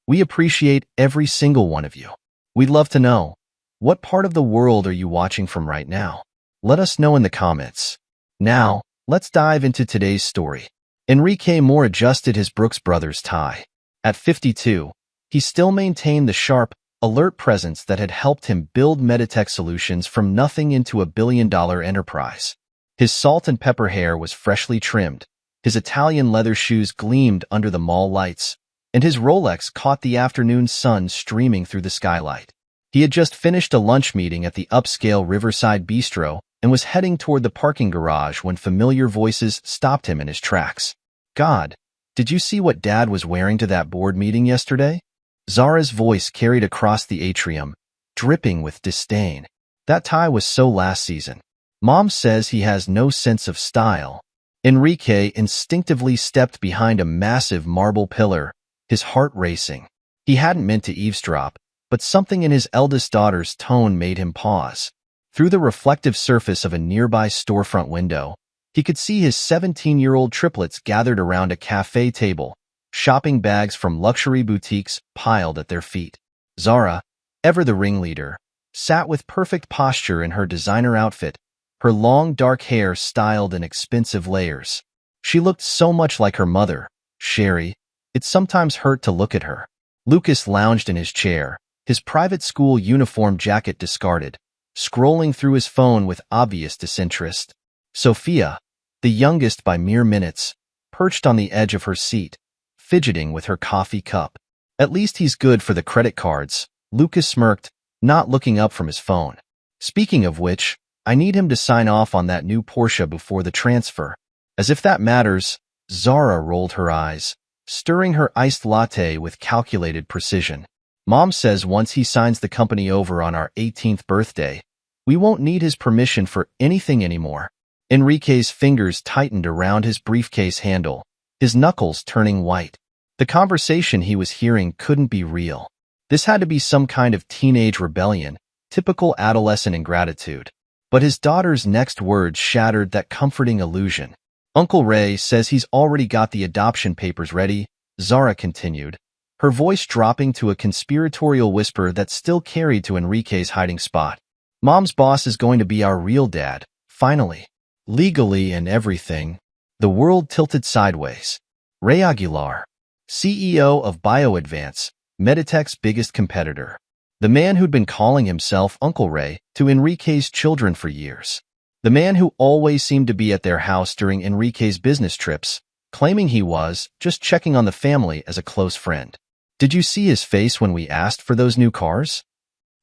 We appreciate every single one of you. We'd love to know, what part of the world are you watching from right now? Let us know in the comments. Now, let's dive into today's story. Enrique Moore adjusted his Brooks Brothers tie. At 52, he still maintained the sharp, alert presence that had helped him build Meditech Solutions from nothing into a billion-dollar enterprise. His salt and pepper hair was freshly trimmed, his Italian leather shoes gleamed under the mall lights, and his Rolex caught the afternoon sun streaming through the skylight. He had just finished a lunch meeting at the upscale Riverside Bistro and was heading toward the parking garage when familiar voices stopped him in his tracks. "God, did you see what Dad was wearing to that board meeting yesterday?" Zara's voice carried across the atrium, dripping with disdain. "That tie was so last season. Mom says he has no sense of style." Enrique instinctively stepped behind a massive marble pillar, his heart racing. He hadn't meant to eavesdrop, but something in his eldest daughter's tone made him pause. Through the reflective surface of a nearby storefront window, he could see his 17-year-old triplets gathered around a cafe table, shopping bags from luxury boutiques piled at their feet. Zara, ever the ringleader, sat with perfect posture in her designer outfit, her long dark hair styled in expensive layers. She looked so much like her mother, Sherry, it sometimes hurt to look at her. Lucas lounged in his chair, his private school uniform jacket discarded, scrolling through his phone with obvious disinterest. Sophia, the youngest by mere minutes, perched on the edge of her seat, fidgeting with her coffee cup. "At least he's good for the credit cards," Lucas smirked, not looking up from his phone. "Speaking of which, I need him to sign off on that new Porsche before the transfer." "As if that matters," Zara rolled her eyes, stirring her iced latte with calculated precision. "Mom says once he signs the company over on our 18th birthday, we won't need his permission for anything anymore." Enrique's fingers tightened around his briefcase handle, his knuckles turning white. The conversation he was hearing couldn't be real. This had to be some kind of teenage rebellion, typical adolescent ingratitude. But his daughter's next words shattered that comforting illusion. "Uncle Ray says he's already got the adoption papers ready," Zara continued, her voice dropping to a conspiratorial whisper that still carried to Enrique's hiding spot. "Mom's boss is going to be our real dad, finally. Legally and everything." The world tilted sideways. Ray Aguilar, CEO of BioAdvance, Meditech's biggest competitor. The man who'd been calling himself Uncle Ray to Enrique's children for years. The man who always seemed to be at their house during Enrique's business trips, claiming he was just checking on the family as a close friend. "Did you see his face when we asked for those new cars?"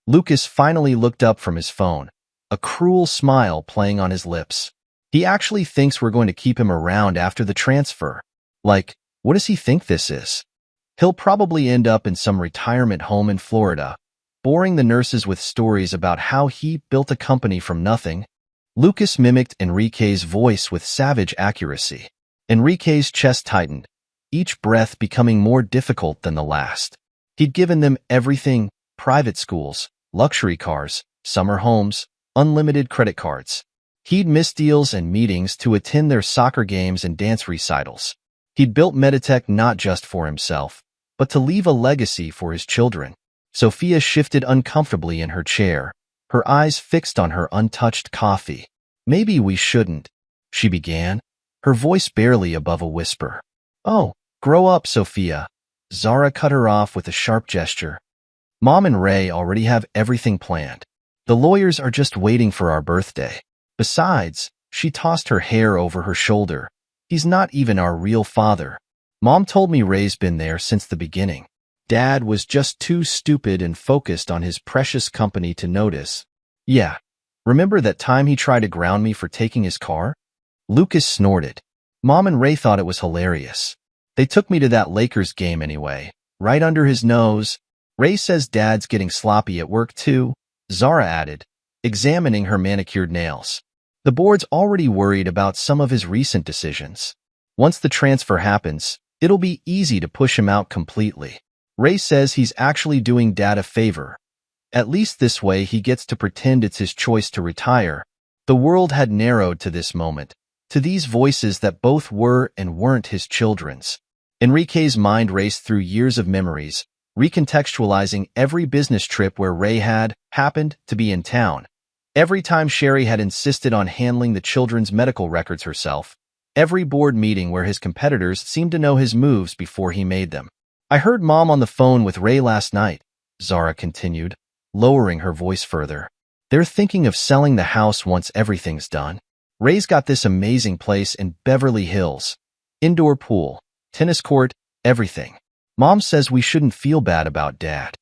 Lucas finally looked up from his phone, a cruel smile playing on his lips. "He actually thinks we're going to keep him around after the transfer. Like, what does he think this is? He'll probably end up in some retirement home in Florida, boring the nurses with stories about how he built a company from nothing." Lucas mimicked Enrique's voice with savage accuracy. Enrique's chest tightened, each breath becoming more difficult than the last. He'd given them everything: private schools, luxury cars, summer homes, unlimited credit cards. He'd missed deals and meetings to attend their soccer games and dance recitals. He'd built Meditech not just for himself, but to leave a legacy for his children. Sophia shifted uncomfortably in her chair, her eyes fixed on her untouched coffee. "Maybe we shouldn't," she began, her voice barely above a whisper. "Oh, grow up, Sophia." Zara cut her off with a sharp gesture. "Mom and Ray already have everything planned. The lawyers are just waiting for our birthday. Besides," she tossed her hair over her shoulder, "he's not even our real father. Mom told me Ray's been there since the beginning. Dad was just too stupid and focused on his precious company to notice." "Yeah, remember that time he tried to ground me for taking his car?" Lucas snorted. "Mom and Ray thought it was hilarious. They took me to that Lakers game anyway, right under his nose. Ray says Dad's getting sloppy at work too," Zara added, examining her manicured nails. "The board's already worried about some of his recent decisions. Once the transfer happens, it'll be easy to push him out completely. Ray says he's actually doing Dad a favor. At least this way he gets to pretend it's his choice to retire." The world had narrowed to this moment, to these voices that both were and weren't his children's. Enrique's mind raced through years of memories, recontextualizing every business trip where Ray had happened to be in town. Every time Sherry had insisted on handling the children's medical records herself. Every board meeting where his competitors seemed to know his moves before he made them. I heard Mom on the phone with Ray last night, Zara continued, lowering her voice further. They're thinking of selling the house once everything's done. Ray's got this amazing place in Beverly Hills. Indoor pool, tennis court, everything. Mom says we shouldn't feel bad about Dad.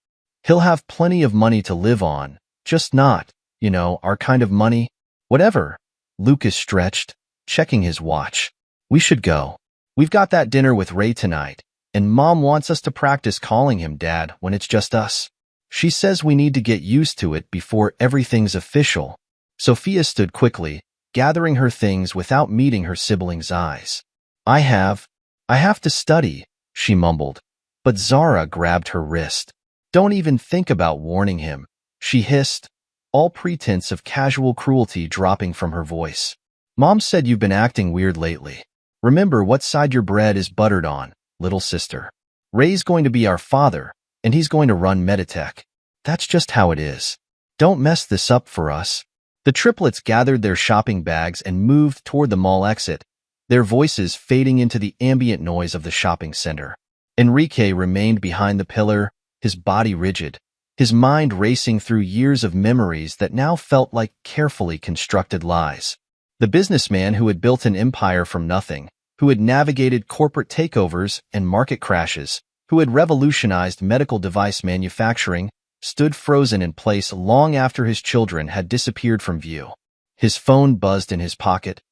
He'll have plenty of money to live on, just not, our kind of money. Whatever. Lucas stretched, checking his watch. We should go. We've got that dinner with Ray tonight, and Mom wants us to practice calling him Dad when it's just us. She says we need to get used to it before everything's official. Sophia stood quickly, gathering her things without meeting her sibling's eyes. I have to study, she mumbled, but Zara grabbed her wrist. Don't even think about warning him, she hissed, all pretense of casual cruelty dropping from her voice. Mom said you've been acting weird lately. Remember what side your bread is buttered on, little sister. Ray's going to be our father, and he's going to run Meditech. That's just how it is. Don't mess this up for us. The triplets gathered their shopping bags and moved toward the mall exit, their voices fading into the ambient noise of the shopping center. Enrique remained behind the pillar, his body rigid, his mind racing through years of memories that now felt like carefully constructed lies. The businessman who had built an empire from nothing, who had navigated corporate takeovers and market crashes, who had revolutionized medical device manufacturing, stood frozen in place long after his children had disappeared from view. His phone buzzed in his pocket.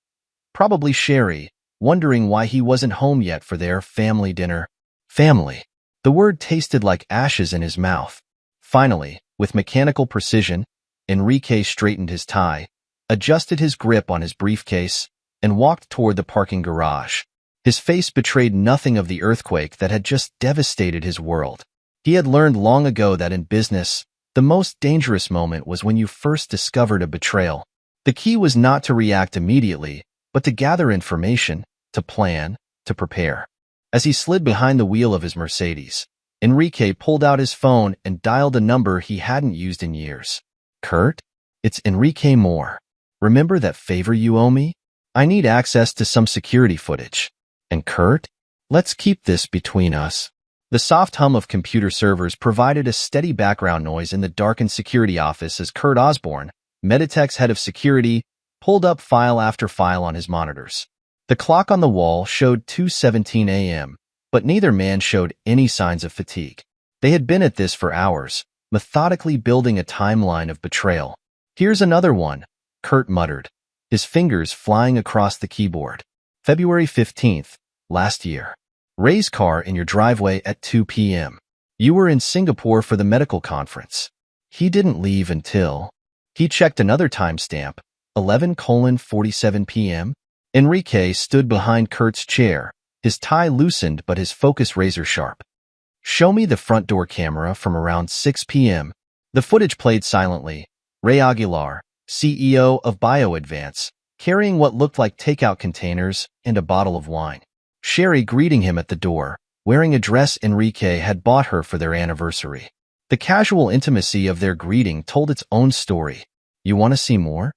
Probably Sherry, wondering why he wasn't home yet for their family dinner. Family. The word tasted like ashes in his mouth. Finally, with mechanical precision, Enrique straightened his tie, adjusted his grip on his briefcase, and walked toward the parking garage. His face betrayed nothing of the earthquake that had just devastated his world. He had learned long ago that in business, the most dangerous moment was when you first discovered a betrayal. The key was not to react immediately, but to gather information, to plan, to prepare. As he slid behind the wheel of his Mercedes, Enrique pulled out his phone and dialed a number he hadn't used in years. Kurt? It's Enrique Moore. Remember that favor you owe me? I need access to some security footage. And Kurt? Let's keep this between us. The soft hum of computer servers provided a steady background noise in the darkened security office as Kurt Osborne, Meditech's head of security, pulled up file after file on his monitors. The clock on the wall showed 2:17 a.m., but neither man showed any signs of fatigue. They had been at this for hours, methodically building a timeline of betrayal. Here's another one, Kurt muttered, his fingers flying across the keyboard. February 15th, last year. Ray's car in your driveway at 2 p.m. You were in Singapore for the medical conference. He didn't leave until... He checked another timestamp, 11:47 p.m. Enrique stood behind Kurt's chair, his tie loosened but his focus razor-sharp. Show me the front door camera from around 6 p.m. The footage played silently. Ray Aguilar, CEO of BioAdvance, carrying what looked like takeout containers and a bottle of wine. Sherry greeting him at the door, wearing a dress Enrique had bought her for their anniversary. The casual intimacy of their greeting told its own story. You want to see more?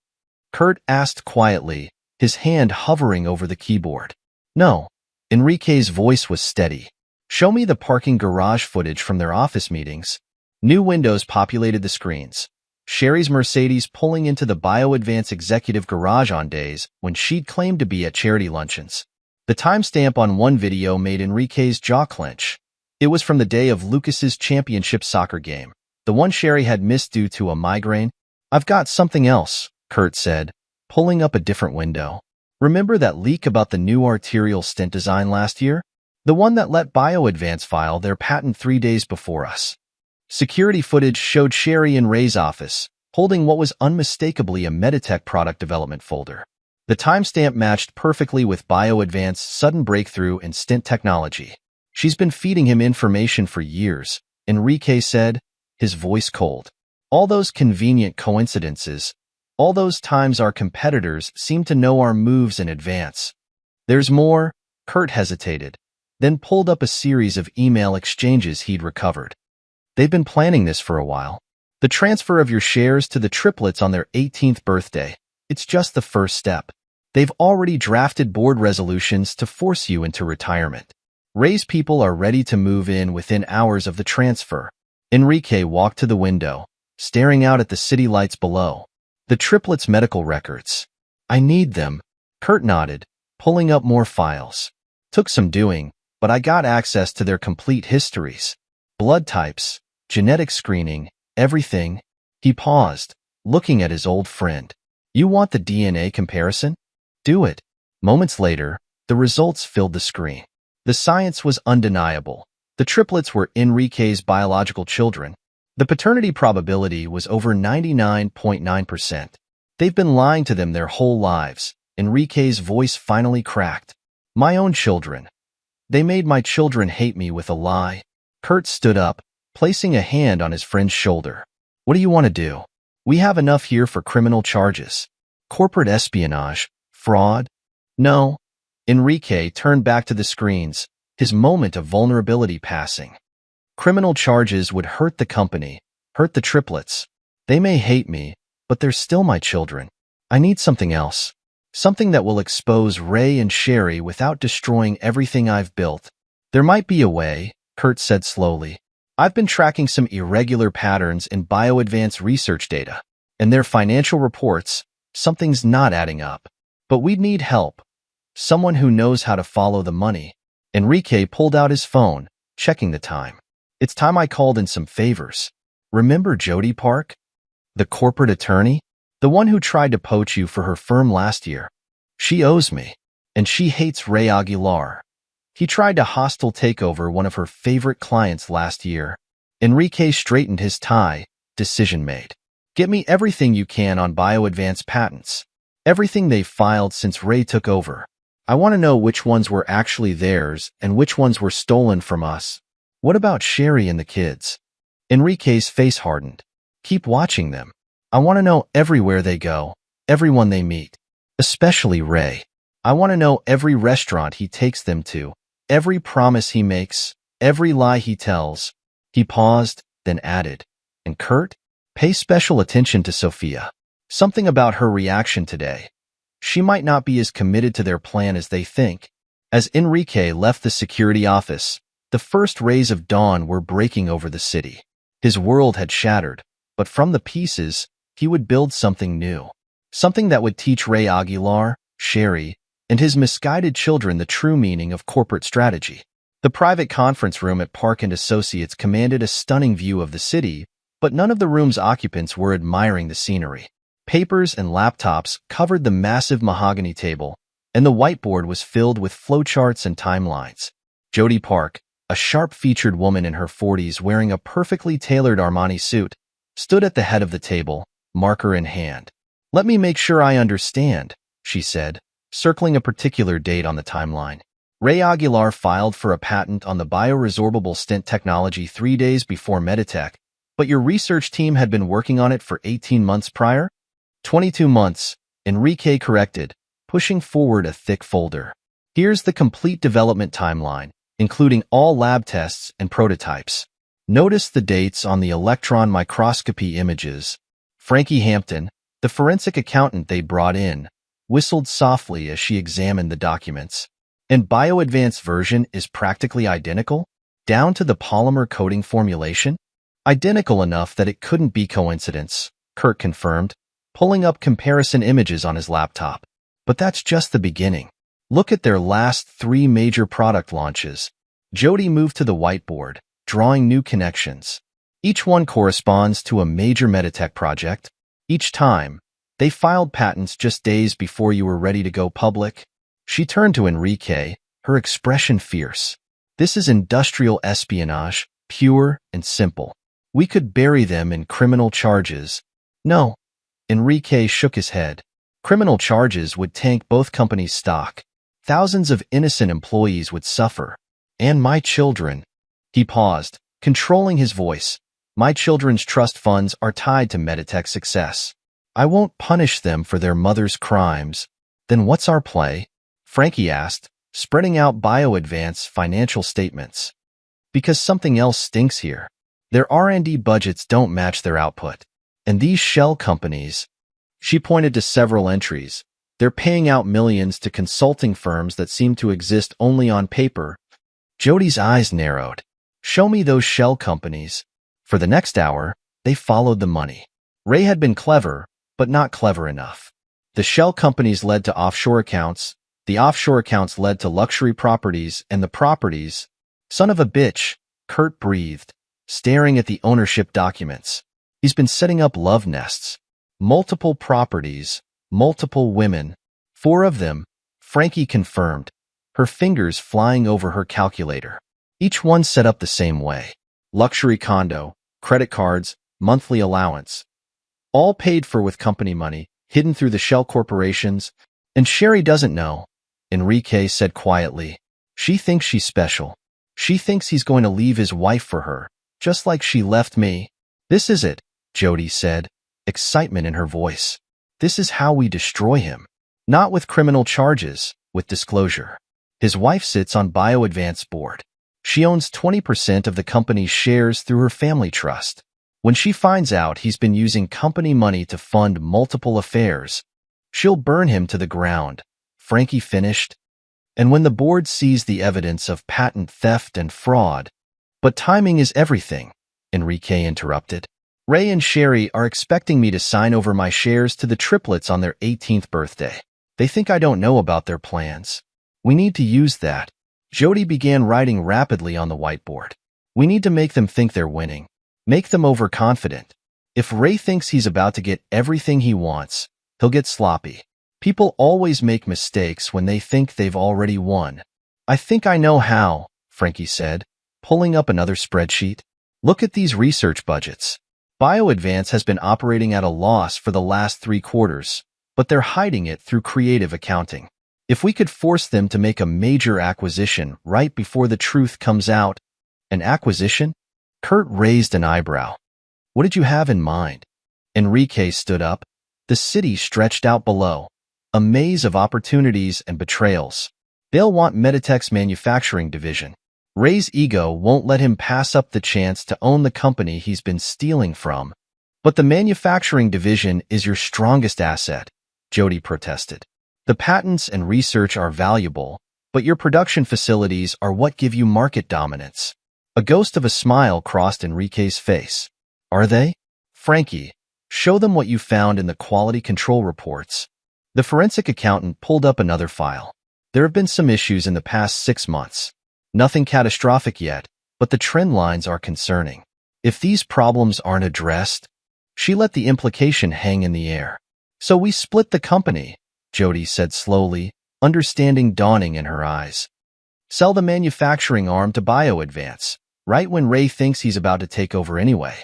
Kurt asked quietly, his hand hovering over the keyboard. No. Enrique's voice was steady. Show me the parking garage footage from their office meetings. New windows populated the screens. Sherry's Mercedes pulling into the BioAdvance executive garage on days when she'd claimed to be at charity luncheons. The timestamp on one video made Enrique's jaw clench. It was from the day of Lucas's championship soccer game, the one Sherry had missed due to a migraine. I've got something else, Kurt said, pulling up a different window. Remember that leak about the new arterial stent design last year? The one that let BioAdvance file their patent 3 days before us. Security footage showed Sherry in Ray's office, holding what was unmistakably a Meditech product development folder. The timestamp matched perfectly with BioAdvance's sudden breakthrough in stent technology. She's been feeding him information for years, Enrique said, his voice cold. All those convenient coincidences, all those times our competitors seem to know our moves in advance. There's more, Kurt hesitated, then pulled up a series of email exchanges he'd recovered. They've been planning this for a while. The transfer of your shares to the triplets on their 18th birthday. It's just the first step. They've already drafted board resolutions to force you into retirement. Ray's people are ready to move in within hours of the transfer. Enrique walked to the window, staring out at the city lights below. The triplets' medical records. I need them. Kurt nodded, pulling up more files. Took some doing, but I got access to their complete histories. Blood types, genetic screening, everything. He paused, looking at his old friend. You want the DNA comparison? Do it. Moments later, the results filled the screen. The science was undeniable. The triplets were Enrique's biological children. The paternity probability was over 99.9%. They've been lying to them their whole lives. Enrique's voice finally cracked. My own children. They made my children hate me with a lie. Kurt stood up, placing a hand on his friend's shoulder. What do you want to do? We have enough here for criminal charges. Corporate espionage, fraud? No. Enrique turned back to the screens, his moment of vulnerability passing. Criminal charges would hurt the company, hurt the triplets. They may hate me, but they're still my children. I need something else. Something that will expose Ray and Sherry without destroying everything I've built. There might be a way, Kurt said slowly. I've been tracking some irregular patterns in BioAdvance research data. And their financial reports, something's not adding up. But we'd need help. Someone who knows how to follow the money. Enrique pulled out his phone, checking the time. It's time I called in some favors. Remember Jody Park? The corporate attorney? The one who tried to poach you for her firm last year. She owes me. And she hates Ray Aguilar. He tried to hostile take over one of her favorite clients last year. Enrique straightened his tie. Decision made. Get me everything you can on BioAdvance patents. Everything they've filed since Ray took over. I want to know which ones were actually theirs and which ones were stolen from us. What about Sherry and the kids? Enrique's face hardened. Keep watching them. I want to know everywhere they go, everyone they meet. Especially Ray. I want to know every restaurant he takes them to, every promise he makes, every lie he tells. He paused, then added, and Kurt? Pay special attention to Sophia. Something about her reaction today. She might not be as committed to their plan as they think. As Enrique left the security office, the first rays of dawn were breaking over the city. His world had shattered, but from the pieces, he would build something new. Something that would teach Ray Aguilar, Sherry, and his misguided children the true meaning of corporate strategy. The private conference room at Park & Associates commanded a stunning view of the city, but none of the room's occupants were admiring the scenery. Papers and laptops covered the massive mahogany table, and the whiteboard was filled with flowcharts and timelines. Jody Park, a sharp-featured woman in her 40s wearing a perfectly tailored Armani suit, stood at the head of the table, marker in hand. Let me make sure I understand, she said, circling a particular date on the timeline. Ray Aguilar filed for a patent on the bioresorbable stent technology 3 days before Meditech, but your research team had been working on it for 18 months prior? 22 months, Enrique corrected, pushing forward a thick folder. Here's the complete development timeline, including all lab tests and prototypes. Notice the dates on the electron microscopy images. Frankie Hampton, the forensic accountant they brought in, whistled softly as she examined the documents. And BioAdvance version is practically identical, down to the polymer coating formulation? Identical enough that it couldn't be coincidence, Kurt confirmed, pulling up comparison images on his laptop. But that's just the beginning. Look at their last 3 major product launches. Jody moved to the whiteboard, drawing new connections. Each one corresponds to a major Meditech project. Each time, they filed patents just days before you were ready to go public. She turned to Enrique, her expression fierce. This is industrial espionage, pure and simple. We could bury them in criminal charges. No. Enrique shook his head. Criminal charges would tank both companies' stock. Thousands of innocent employees would suffer. And my children. He paused, controlling his voice. My children's trust funds are tied to Meditech's success. I won't punish them for their mother's crimes. Then what's our play? Frankie asked, spreading out BioAdvance financial statements. Because something else stinks here. Their R&D budgets don't match their output. And these shell companies, she pointed to several entries, they're paying out millions to consulting firms that seem to exist only on paper. Jody's eyes narrowed. Show me those shell companies. For the next hour, they followed the money. Ray had been clever, but not clever enough. The shell companies led to offshore accounts, the offshore accounts led to luxury properties, and the properties— Son of a bitch, Kurt breathed, staring at the ownership documents. He's been setting up love nests. Multiple properties, multiple women. 4 of them, Frankie confirmed, her fingers flying over her calculator. Each one set up the same way. Luxury condo, credit cards, monthly allowance. All paid for with company money, hidden through the shell corporations. And Sherry doesn't know, Enrique said quietly. She thinks she's special. She thinks he's going to leave his wife for her, just like she left me. This is it, Jody said, excitement in her voice. This is how we destroy him. Not with criminal charges, with disclosure. His wife sits on BioAdvance's board. She owns 20% of the company's shares through her family trust. When she finds out he's been using company money to fund multiple affairs, she'll burn him to the ground. Frankie finished. And when the board sees the evidence of patent theft and fraud— But timing is everything, Enrique interrupted. Ray and Sherry are expecting me to sign over my shares to the triplets on their 18th birthday. They think I don't know about their plans. We need to use that. Jody began writing rapidly on the whiteboard. We need to make them think they're winning. Make them overconfident. If Ray thinks he's about to get everything he wants, he'll get sloppy. People always make mistakes when they think they've already won. I think I know how, Frankie said, pulling up another spreadsheet. Look at these research budgets. BioAdvance has been operating at a loss for the last 3 quarters, but they're hiding it through creative accounting. If we could force them to make a major acquisition right before the truth comes out— An acquisition? Kurt raised an eyebrow. What did you have in mind? Enrique stood up. The city stretched out below, a maze of opportunities and betrayals. They'll want Meditech's manufacturing division. Ray's ego won't let him pass up the chance to own the company he's been stealing from. But the manufacturing division is your strongest asset, Jody protested. The patents and research are valuable, but your production facilities are what give you market dominance. A ghost of a smile crossed Enrique's face. Are they? Frankie, show them what you found in the quality control reports. The forensic accountant pulled up another file. There have been some issues in the past 6 months. Nothing catastrophic yet, but the trend lines are concerning. If these problems aren't addressed— She let the implication hang in the air. So we split the company, Jody said slowly, understanding dawning in her eyes. Sell the manufacturing arm to BioAdvance, right when Ray thinks he's about to take over anyway.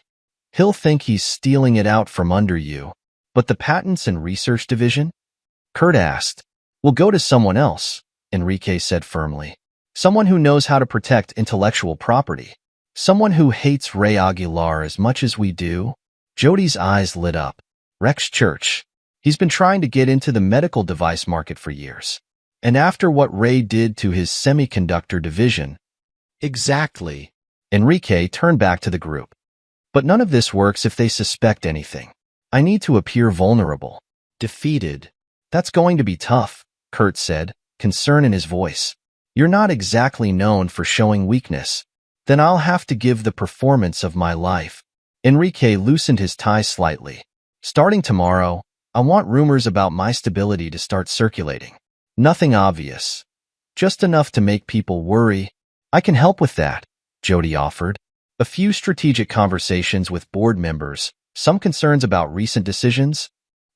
He'll think he's stealing it out from under you. But the patents and research division? Kurt asked. We'll go to someone else, Enrique said firmly. Someone who knows how to protect intellectual property. Someone who hates Ray Aguilar as much as we do. Jody's eyes lit up. Rex Church. He's been trying to get into the medical device market for years. And after what Ray did to his semiconductor division— Exactly. Enrique turned back to the group. But none of this works if they suspect anything. I need to appear vulnerable. Defeated. That's going to be tough, Kurt said, concern in his voice. You're not exactly known for showing weakness. Then I'll have to give the performance of my life. Enrique loosened his tie slightly. Starting tomorrow, I want rumors about my stability to start circulating. Nothing obvious. Just enough to make people worry. I can help with that, Jody offered. A few strategic conversations with board members, some concerns about recent decisions,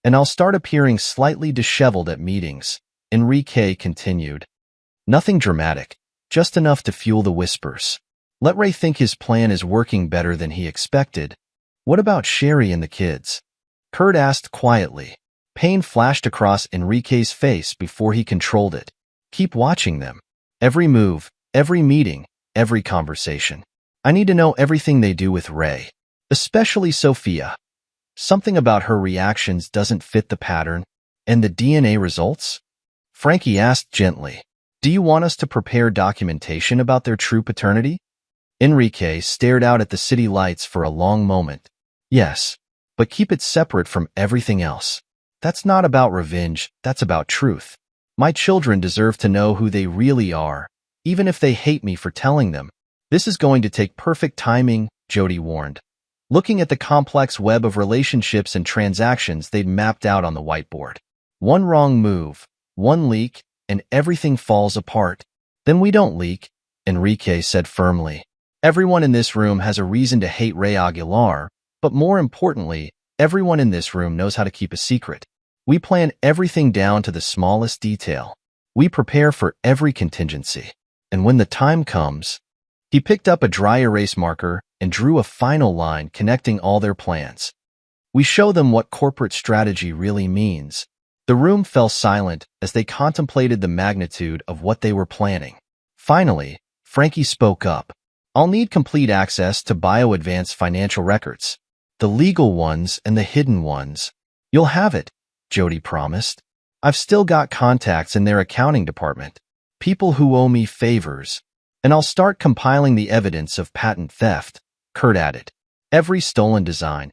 and I'll start appearing slightly disheveled at meetings, Enrique continued. Nothing dramatic, just enough to fuel the whispers. Let Ray think his plan is working better than he expected. What about Sherry and the kids? Kurt asked quietly. Pain flashed across Enrique's face before he controlled it. Keep watching them. Every move, every meeting, every conversation. I need to know everything they do with Ray. Especially Sophia. Something about her reactions doesn't fit the pattern. And the DNA results? Frankie asked gently. Do you want us to prepare documentation about their true paternity? Enrique stared out at the city lights for a long moment. Yes, but keep it separate from everything else. That's not about revenge, that's about truth. My children deserve to know who they really are, even if they hate me for telling them. This is going to take perfect timing, Jody warned, looking at the complex web of relationships and transactions they'd mapped out on the whiteboard. One wrong move, one leak, and everything falls apart. Then we don't leak, Enrique said firmly. Everyone in this room has a reason to hate Ray Aguilar, but more importantly, everyone in this room knows how to keep a secret. We plan everything down to the smallest detail. We prepare for every contingency. And when the time comes, he picked up a dry erase marker and drew a final line connecting all their plans. We show them what corporate strategy really means. The room fell silent as they contemplated the magnitude of what they were planning. Finally, Frankie spoke up. I'll need complete access to BioAdvance financial records. The legal ones and the hidden ones. You'll have it, Jody promised. I've still got contacts in their accounting department, people who owe me favors, and I'll start compiling the evidence of patent theft, Kurt added. Every stolen design,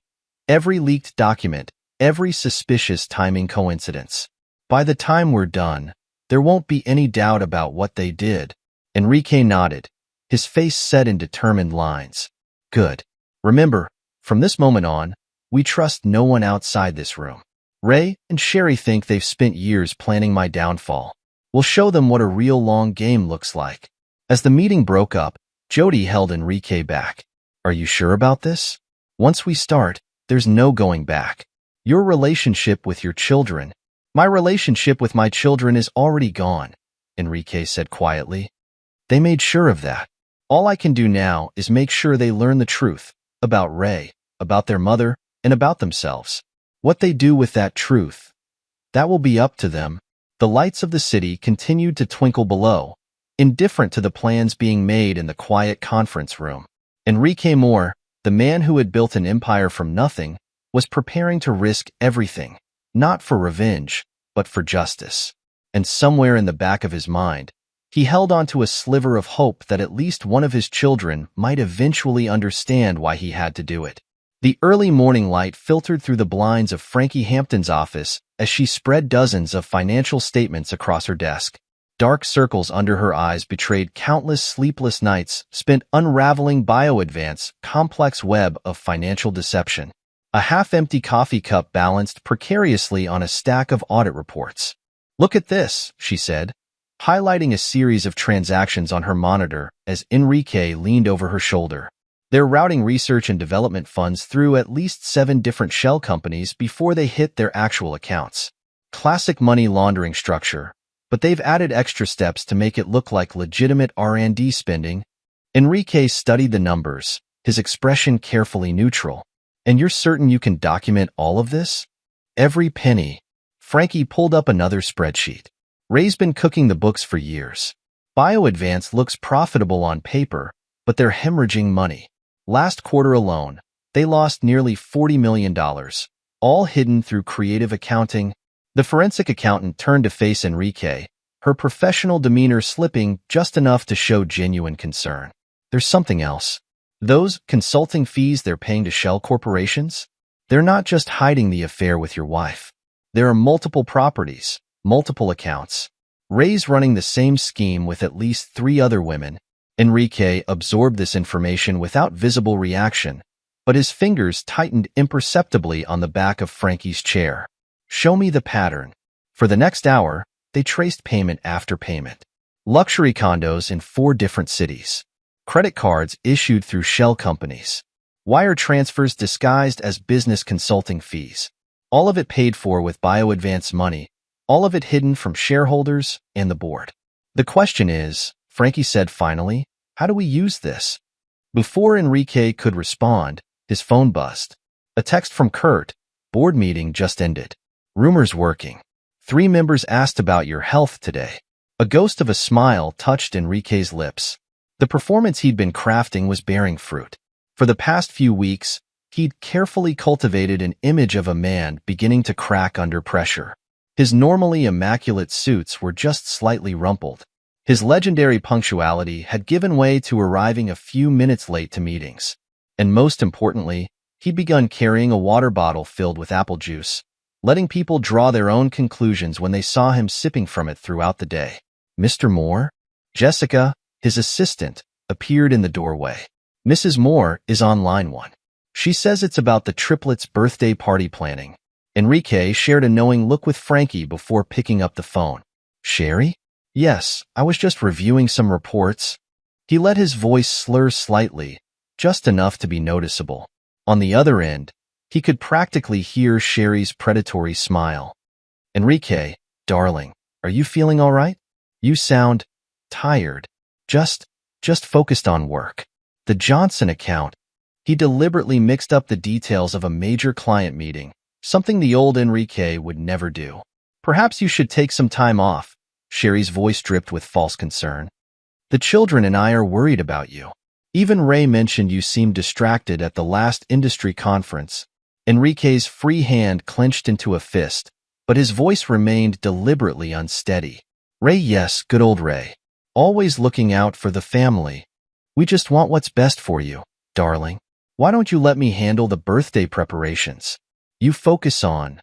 every leaked document, every suspicious timing coincidence. By the time we're done, there won't be any doubt about what they did. Enrique nodded, his face set in determined lines. Good. Remember, from this moment on, we trust no one outside this room. Ray and Sherry think they've spent years planning my downfall. We'll show them what a real long game looks like. As the meeting broke up, Jody held Enrique back. Are you sure about this? Once we start, there's no going back. Your relationship with your children. My relationship with my children is already gone, Enrique said quietly. They made sure of that. All I can do now is make sure they learn the truth about Ray, about their mother, and about themselves. What they do with that truth, that will be up to them. The lights of the city continued to twinkle below, indifferent to the plans being made in the quiet conference room. Enrique Moore, the man who had built an empire from nothing, was preparing to risk everything, not for revenge, but for justice. And somewhere in the back of his mind, he held on to a sliver of hope that at least one of his children might eventually understand why he had to do it. The early morning light filtered through the blinds of Frankie Hampton's office as she spread dozens of financial statements across her desk. Dark circles under her eyes betrayed countless sleepless nights spent unraveling BioAdvance's complex web of financial deception. A half-empty coffee cup balanced precariously on a stack of audit reports. Look at this, she said, highlighting a series of transactions on her monitor as Enrique leaned over her shoulder. They're routing research and development funds through at least 7 different shell companies before they hit their actual accounts. Classic money laundering structure, but they've added extra steps to make it look like legitimate R&D spending. Enrique studied the numbers, his expression carefully neutral. And you're certain you can document all of this? Every penny. Frankie pulled up another spreadsheet. Ray's been cooking the books for years. BioAdvance looks profitable on paper, but they're hemorrhaging money. Last quarter alone, they lost nearly $40 million, all hidden through creative accounting. The forensic accountant turned to face Enrique, her professional demeanor slipping just enough to show genuine concern. There's something else. Those consulting fees they're paying to shell corporations? They're not just hiding the affair with your wife. There are multiple properties, multiple accounts. Ray's running the same scheme with at least 3 other women. Enrique absorbed this information without visible reaction, but his fingers tightened imperceptibly on the back of Frankie's chair. Show me the pattern. For the next hour, they traced payment after payment. Luxury condos in 4 different cities. Credit cards issued through shell companies. Wire transfers disguised as business consulting fees. All of it paid for with BioAdvance money, all of it hidden from shareholders and the board. The question is, Frankie said finally, how do we use this? Before Enrique could respond, his phone buzzed. A text from Kurt. Board meeting just ended. Rumors working. 3 members asked about your health today. A ghost of a smile touched Enrique's lips. The performance he'd been crafting was bearing fruit. For the past few weeks, he'd carefully cultivated an image of a man beginning to crack under pressure. His normally immaculate suits were just slightly rumpled. His legendary punctuality had given way to arriving a few minutes late to meetings. And most importantly, he'd begun carrying a water bottle filled with apple juice, letting people draw their own conclusions when they saw him sipping from it throughout the day. Mr. Moore? Jessica, his assistant, appeared in the doorway. Mrs. Moore is on line 1. She says it's about the triplets' birthday party planning. Enrique shared a knowing look with Frankie before picking up the phone. Sherry? Yes, I was just reviewing some reports. He let his voice slur slightly, just enough to be noticeable. On the other end, he could practically hear Sherry's predatory smile. Enrique, darling, are you feeling all right? You sound tired. Just focused on work. The Johnson account. He deliberately mixed up the details of a major client meeting, something the old Enrique would never do. Perhaps you should take some time off. Sherry's voice dripped with false concern. The children and I are worried about you. Even Ray mentioned you seemed distracted at the last industry conference. Enrique's free hand clenched into a fist, but his voice remained deliberately unsteady. Ray, yes, good old Ray. Always looking out for the family. We just want what's best for you, darling. Why don't you let me handle the birthday preparations? You focus on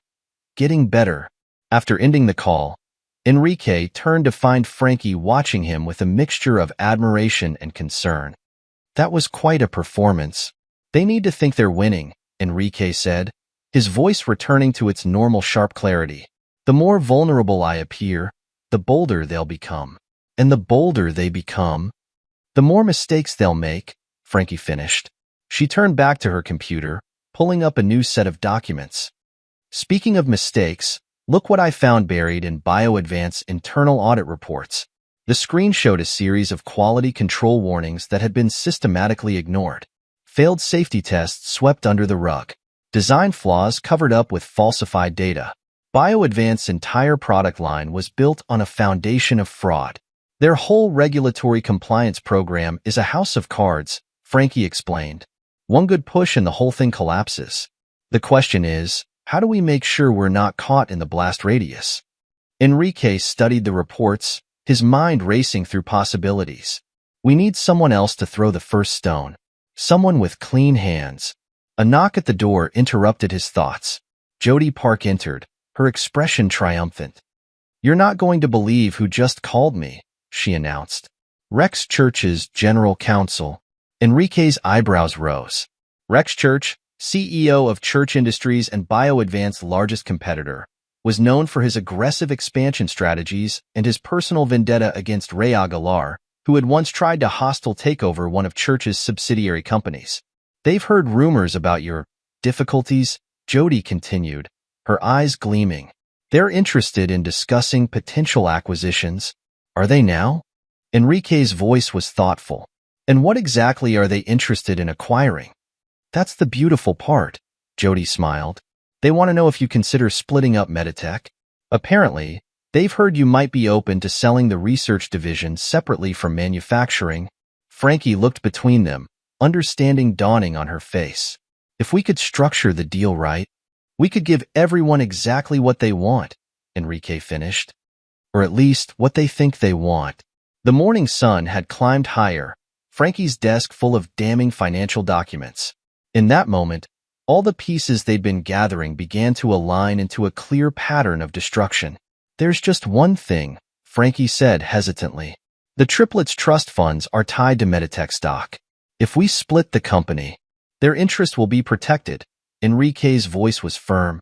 getting better. After ending the call, Enrique turned to find Frankie watching him with a mixture of admiration and concern. That was quite a performance. They need to think they're winning, Enrique said, his voice returning to its normal sharp clarity. The more vulnerable I appear, the bolder they'll become. And the bolder they become, the more mistakes they'll make, Frankie finished. She turned back to her computer, pulling up a new set of documents. Speaking of mistakes, look what I found buried in BioAdvance's internal audit reports. The screen showed a series of quality control warnings that had been systematically ignored. Failed safety tests swept under the rug. Design flaws covered up with falsified data. BioAdvance's entire product line was built on a foundation of fraud. Their whole regulatory compliance program is a house of cards, Frankie explained. One good push and the whole thing collapses. The question is, how do we make sure we're not caught in the blast radius? Enrique studied the reports, his mind racing through possibilities. We need someone else to throw the first stone. Someone with clean hands. A knock at the door interrupted his thoughts. Jody Park entered, her expression triumphant. You're not going to believe who just called me, she announced. Rex Church's general counsel. Enrique's eyebrows rose. Rex Church, CEO of Church Industries and BioAdvance's largest competitor, was known for his aggressive expansion strategies and his personal vendetta against Ray Aguilar, who had once tried to hostile take over one of Church's subsidiary companies. They've heard rumors about your difficulties, Jody continued, her eyes gleaming. They're interested in discussing potential acquisitions. Are they now? Enrique's voice was thoughtful. And what exactly are they interested in acquiring? That's the beautiful part, Jody smiled. They want to know if you consider splitting up Meditech. Apparently, they've heard you might be open to selling the research division separately from manufacturing. Frankie looked between them, understanding dawning on her face. If we could structure the deal right, we could give everyone exactly what they want, Enrique finished. Or at least what they think they want. The morning sun had climbed higher, Frankie's desk full of damning financial documents. In that moment, all the pieces they'd been gathering began to align into a clear pattern of destruction. There's just one thing, Frankie said hesitantly. The triplets' trust funds are tied to Meditech stock. If we split the company, their interest will be protected. Enrique's voice was firm.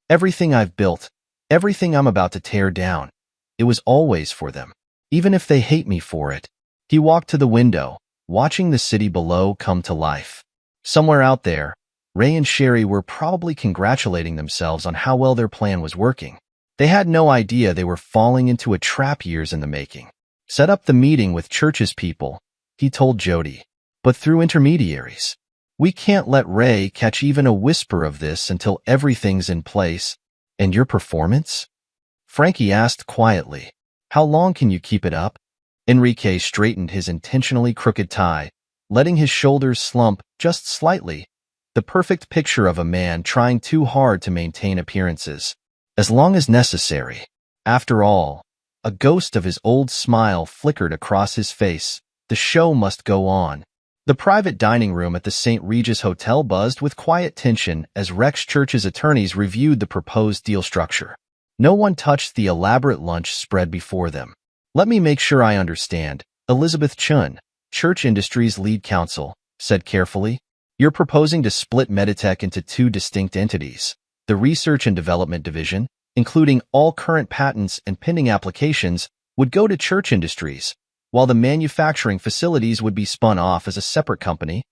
Everything I've built, everything I'm about to tear down, it was always for them, even if they hate me for it. He walked to the window, watching the city below come to life. Somewhere out there, Ray and Sherry were probably congratulating themselves on how well their plan was working. They had no idea they were falling into a trap years in the making. Set up the meeting with Church's people, he told Jody, but through intermediaries. We can't let Ray catch even a whisper of this until everything's in place. And your performance? Frankie asked quietly. How long can you keep it up? Enrique straightened his intentionally crooked tie, letting his shoulders slump just slightly, the perfect picture of a man trying too hard to maintain appearances. As long as necessary. After all, A ghost of his old smile flickered across his face. The show must go on. The private dining room at the St. Regis Hotel buzzed with quiet tension as Rex Church's attorneys reviewed the proposed deal structure. No one touched the elaborate lunch spread before them. "Let me make sure I understand," Elizabeth Chun, Church Industries lead counsel, said carefully. "You're proposing to split Meditech into two distinct entities. The Research and Development Division, including all current patents and pending applications, would go to Church Industries, while the manufacturing facilities would be spun off as a separate company."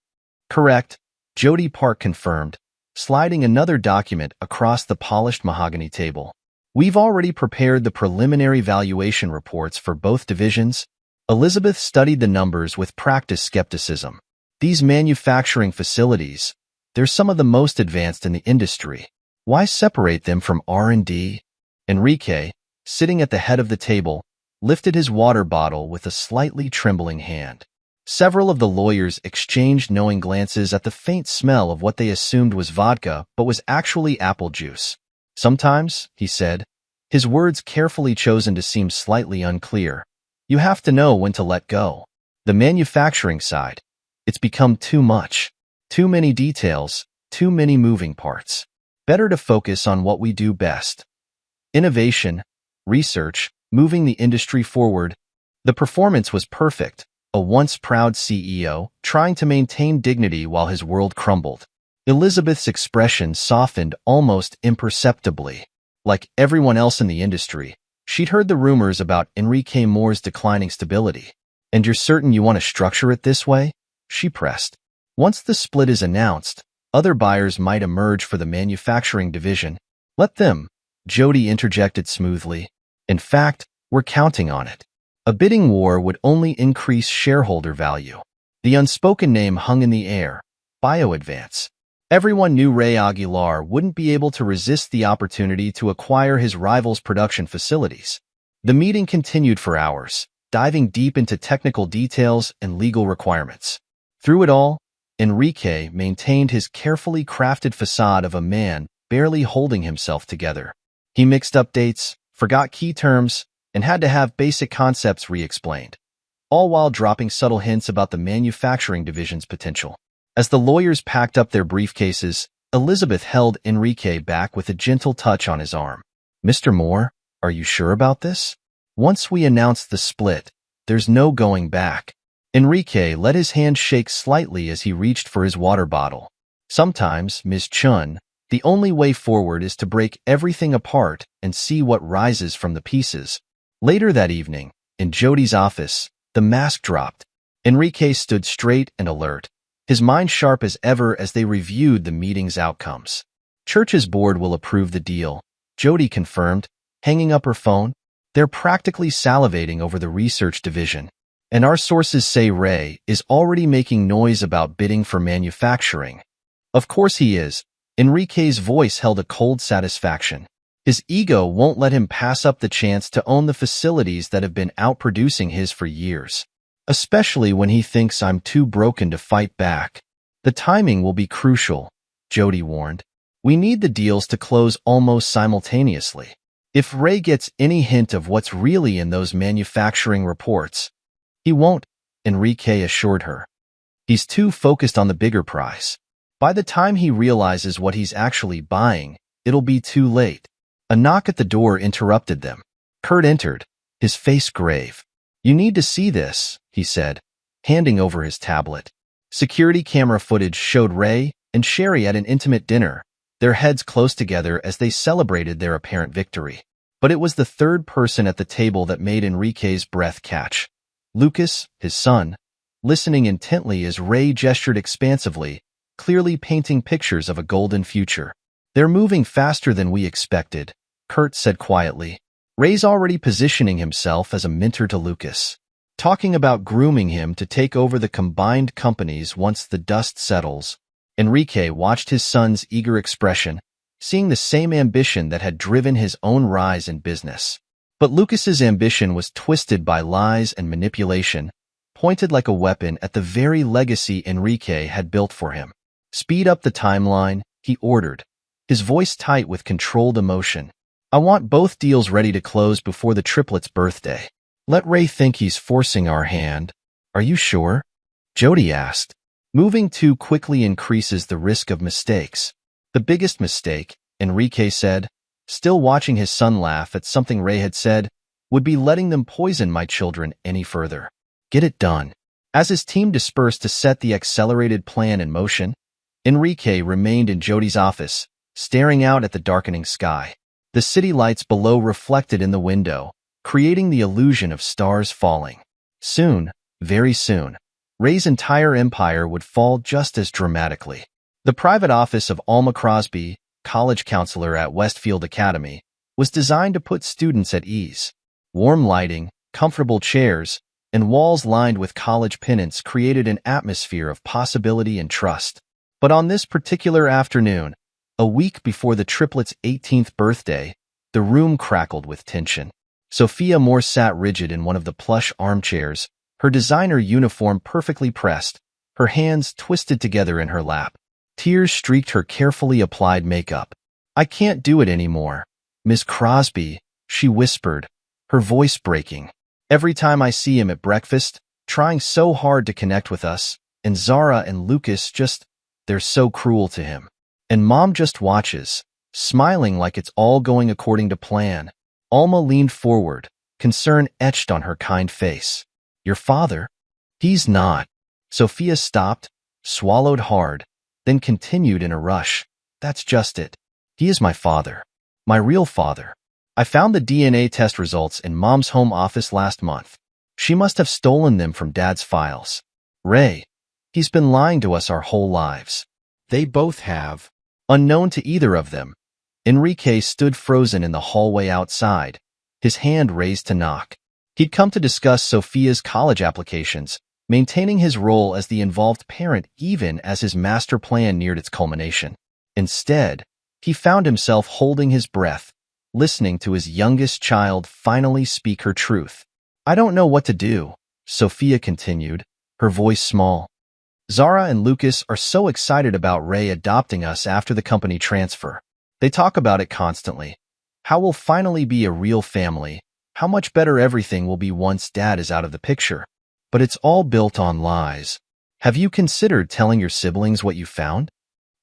"Correct," Jody Park confirmed, sliding another document across the polished mahogany table. "We've already prepared the preliminary valuation reports for both divisions." Elizabeth studied the numbers with practiced skepticism. "These manufacturing facilities, they're some of the most advanced in the industry. Why separate them from R&D? Enrique, sitting at the head of the table, lifted his water bottle with a slightly trembling hand. Several of the lawyers exchanged knowing glances at the faint smell of what they assumed was vodka but was actually apple juice. "Sometimes," he said, his words carefully chosen to seem slightly unclear, "you have to know when to let go. The manufacturing side, it's become too much. Too many details, too many moving parts. Better to focus on what we do best. Innovation, research, moving the industry forward." The performance was perfect, a once proud CEO trying to maintain dignity while his world crumbled. Elizabeth's expression softened almost imperceptibly. Like everyone else in the industry, she'd heard the rumors about Enrique Moore's declining stability. "And you're certain you want to structure it this way?" she pressed. "Once the split is announced, other buyers might emerge for the manufacturing division." "Let them," Jody interjected smoothly. "In fact, we're counting on it. A bidding war would only increase shareholder value." The unspoken name hung in the air, BioAdvance. Everyone knew Ray Aguilar wouldn't be able to resist the opportunity to acquire his rival's production facilities. The meeting continued for hours, diving deep into technical details and legal requirements. Through it all, Enrique maintained his carefully crafted facade of a man barely holding himself together. He mixed updates, forgot key terms, and had to have basic concepts re-explained, all while dropping subtle hints about the manufacturing division's potential. As the lawyers packed up their briefcases, Elizabeth held Enrique back with a gentle touch on his arm. "Mr. Moore, are you sure about this? Once we announce the split, there's no going back." Enrique let his hand shake slightly as he reached for his water bottle. "Sometimes, Ms. Chun, the only way forward is to break everything apart and see what rises from the pieces." Later that evening, in Jody's office, the mask dropped. Enrique stood straight and alert, his mind sharp as ever as they reviewed the meeting's outcomes. "Church's board will approve the deal," Jody confirmed, hanging up her phone. "They're practically salivating over the research division. And our sources say Ray is already making noise about bidding for manufacturing." "Of course he is." Enrique's voice held a cold satisfaction. His ego won't let him pass up the chance to own the facilities that have been outproducing his for years. Especially when he thinks I'm too broken to fight back. "The timing will be crucial," Jody warned. "We need the deals to close almost simultaneously. If Ray gets any hint of what's really in those manufacturing reports—" "He won't," Enrique assured her. "He's too focused on the bigger prize. By the time he realizes what he's actually buying, it'll be too late." A knock at the door interrupted them. Kurt entered, his face grave. "You need to see this," he said, handing over his tablet. Security camera footage showed Ray and Sherry at an intimate dinner, their heads close together as they celebrated their apparent victory. But it was the third person at the table that made Enrique's breath catch. Lucas, his son, listening intently as Ray gestured expansively, clearly painting pictures of a golden future. "They're moving faster than we expected," Kurt said quietly. "Ray's already positioning himself as a mentor to Lucas, talking about grooming him to take over the combined companies once the dust settles." Enrique watched his son's eager expression, seeing the same ambition that had driven his own rise in business. But Lucas's ambition was twisted by lies and manipulation, pointed like a weapon at the very legacy Enrique had built for him. "Speed up the timeline," he ordered, his voice tight with controlled emotion. I want both deals ready to close before the triplets' birthday. Let Ray think he's forcing our hand. Are you sure? Jody asked. Moving too quickly increases the risk of mistakes. The biggest mistake, Enrique said, still watching his son laugh at something Ray had said, would be letting them poison my children any further. Get it done. As his team dispersed to set the accelerated plan in motion, Enrique remained in Jody's office, staring out at the darkening sky. The city lights below reflected in the window, creating the illusion of stars falling. Soon, very soon, Ray's entire empire would fall just as dramatically. The private office of Alma Crosby, college counselor at Westfield Academy, was designed to put students at ease. Warm lighting, comfortable chairs, and walls lined with college pennants created an atmosphere of possibility and trust. But on this particular afternoon, a week before the triplets' 18th birthday, the room crackled with tension. Sophia Moore sat rigid in one of the plush armchairs, her designer uniform perfectly pressed, her hands twisted together in her lap. Tears streaked her carefully applied makeup. I can't do it anymore. Miss Crosby, she whispered, her voice breaking. Every time I see him at breakfast, trying so hard to connect with us, and Zara and Lucas they're so cruel to him. And Mom just watches, smiling like it's all going according to plan. Alma leaned forward, concern etched on her kind face. Your father? He's not. Sophia stopped, swallowed hard, then continued in a rush. That's just it. He is my father. My real father. I found the DNA test results in Mom's home office last month. She must have stolen them from Dad's files. Ray, he's been lying to us our whole lives. They both have. Unknown to either of them, Enrique stood frozen in the hallway outside, his hand raised to knock. He'd come to discuss Sophia's college applications, maintaining his role as the involved parent even as his master plan neared its culmination. Instead, he found himself holding his breath, listening to his youngest child finally speak her truth. I don't know what to do, Sophia continued, her voice small. Zara and Lucas are so excited about Ray adopting us after the company transfer. They talk about it constantly. How we'll finally be a real family, how much better everything will be once Dad is out of the picture. But it's all built on lies. Have you considered telling your siblings what you found?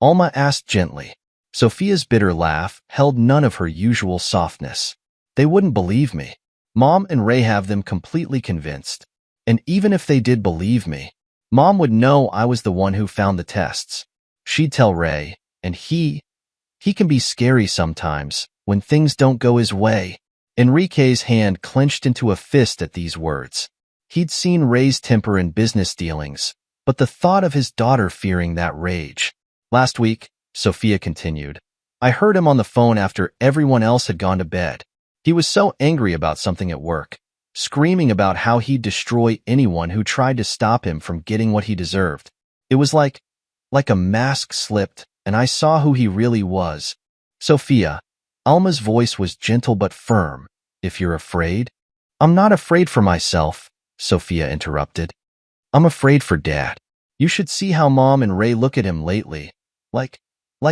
Alma asked gently. Sophia's bitter laugh held none of her usual softness. They wouldn't believe me. Mom and Ray have them completely convinced. And even if they did believe me, Mom would know I was the one who found the tests. She'd tell Ray, and he can be scary sometimes when things don't go his way. Enrique's hand clenched into a fist at these words. He'd seen Ray's temper in business dealings, but the thought of his daughter fearing that rage. Last week, Sophia continued, I heard him on the phone after everyone else had gone to bed. He was so angry about something at work, screaming about how he'd destroy anyone who tried to stop him from getting what he deserved. It was like a mask slipped, and I saw who he really was. Sophia, Alma's voice was gentle but firm. If you're afraid? I'm not afraid for myself, Sophia interrupted. I'm afraid for Dad. You should see how Mom and Ray look at him lately, like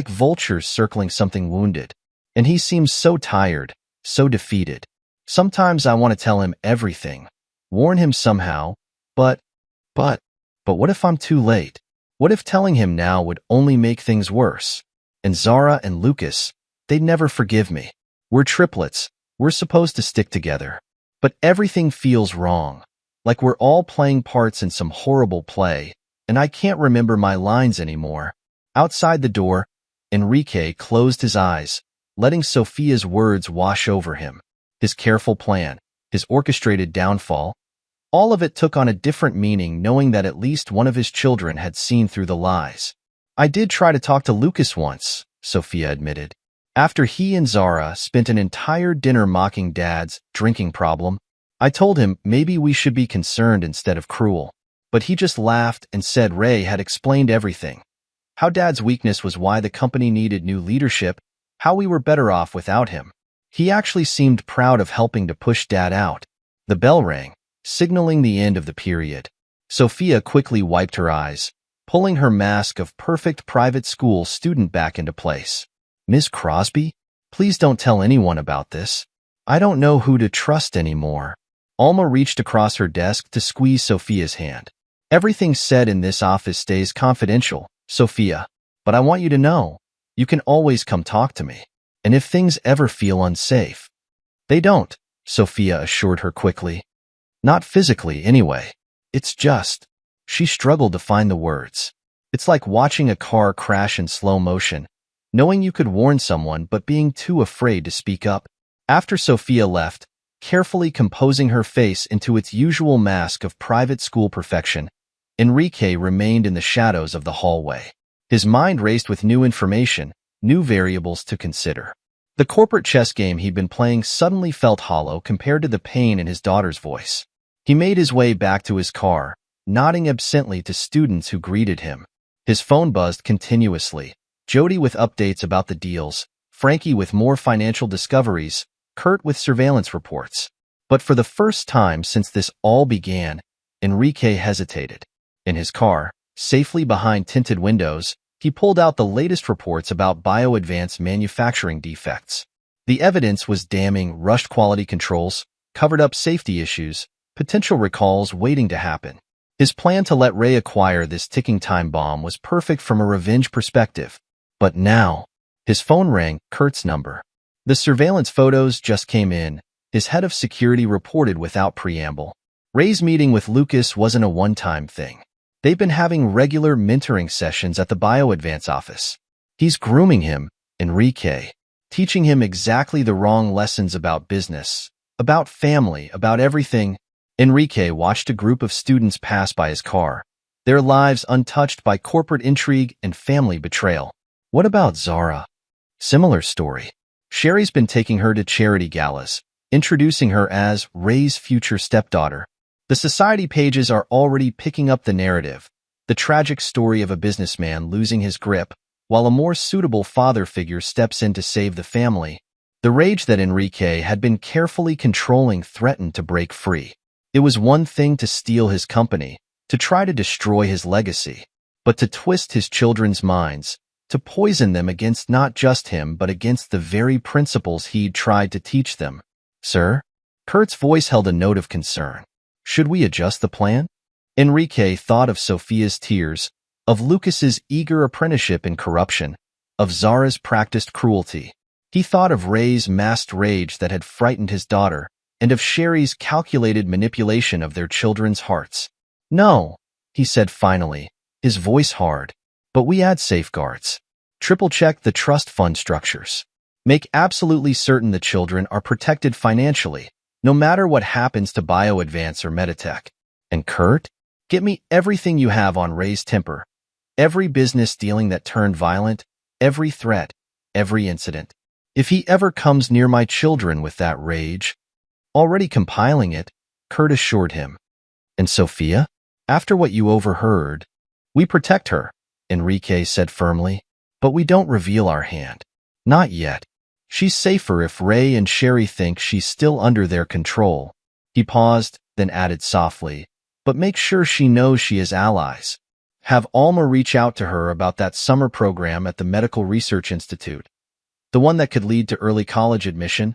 vultures circling something wounded. And he seems so tired, so defeated. Sometimes I want to tell him everything, warn him somehow, but what if I'm too late? What if telling him now would only make things worse? And Zara and Lucas, they'd never forgive me. We're triplets. We're supposed to stick together. But everything feels wrong, like we're all playing parts in some horrible play, and I can't remember my lines anymore. Outside the door, Enrique closed his eyes, letting Sophia's words wash over him. His careful plan, his orchestrated downfall, all of it took on a different meaning knowing that at least one of his children had seen through the lies. I did try to talk to Lucas once, Sophia admitted. After he and Zara spent an entire dinner mocking Dad's drinking problem, I told him maybe we should be concerned instead of cruel. But he just laughed and said Ray had explained everything. How Dad's weakness was why the company needed new leadership, how we were better off without him. He actually seemed proud of helping to push Dad out. The bell rang, signaling the end of the period. Sophia quickly wiped her eyes, pulling her mask of perfect private school student back into place. Miss Crosby, Please don't tell anyone about this. I don't know who to trust anymore. Alma reached across her desk to squeeze Sophia's hand. Everything said in this office stays confidential, Sophia. But I want you to know, you can always come talk to me. And if things ever feel unsafe. They don't, Sophia assured her quickly. Not physically, anyway. It's just. She struggled to find the words. It's like watching a car crash in slow motion, knowing you could warn someone but being too afraid to speak up. After Sophia left, carefully composing her face into its usual mask of private school perfection, Enrique remained in the shadows of the hallway. His mind raced with new information, new variables to consider. The corporate chess game he'd been playing suddenly felt hollow compared to the pain in his daughter's voice. He made his way back to his car, nodding absently to students who greeted him. His phone buzzed continuously, Jody with updates about the deals, Frankie with more financial discoveries, Kurt with surveillance reports. But for the first time since this all began, Enrique hesitated. In his car, safely behind tinted windows, he pulled out the latest reports about bio-advanced manufacturing defects. The evidence was damning: rushed quality controls, covered-up safety issues, potential recalls waiting to happen. His plan to let Ray acquire this ticking time bomb was perfect from a revenge perspective. But now, his phone rang, Kurt's number. The surveillance photos just came in, his head of security reported without preamble. Ray's meeting with Lucas wasn't a one-time thing. They've been having regular mentoring sessions at the BioAdvance office. He's grooming him, Enrique, teaching him exactly the wrong lessons about business, about family, about everything. Enrique watched a group of students pass by his car, their lives untouched by corporate intrigue and family betrayal. What about Zara? Similar story. Sherry's been taking her to charity galas, introducing her as Ray's future stepdaughter. The society pages are already picking up the narrative, the tragic story of a businessman losing his grip, while a more suitable father figure steps in to save the family. The rage that Enrique had been carefully controlling threatened to break free. It was one thing to steal his company, to try to destroy his legacy, but to twist his children's minds, to poison them against not just him but against the very principles he'd tried to teach them. Sir? Kurt's voice held a note of concern. Should we adjust the plan? Enrique thought of Sophia's tears, of Lucas's eager apprenticeship in corruption, of Zara's practiced cruelty. He thought of Ray's masked rage that had frightened his daughter, and of Sherry's calculated manipulation of their children's hearts. No, he said finally, his voice hard. But we add safeguards. Triple-check the trust fund structures. Make absolutely certain the children are protected financially, no matter what happens to BioAdvance or Meditech. And Kurt? Get me everything you have on Ray's temper. Every business dealing that turned violent, every threat, every incident. If he ever comes near my children with that rage. Already compiling it, Kurt assured him. And Sophia? After what you overheard, we protect her, Enrique said firmly. But we don't reveal our hand. Not yet. She's safer if Ray and Sherry think she's still under their control. He paused, then added softly, but make sure she knows she has allies. Have Alma reach out to her about that summer program at the Medical Research Institute, the one that could lead to early college admission.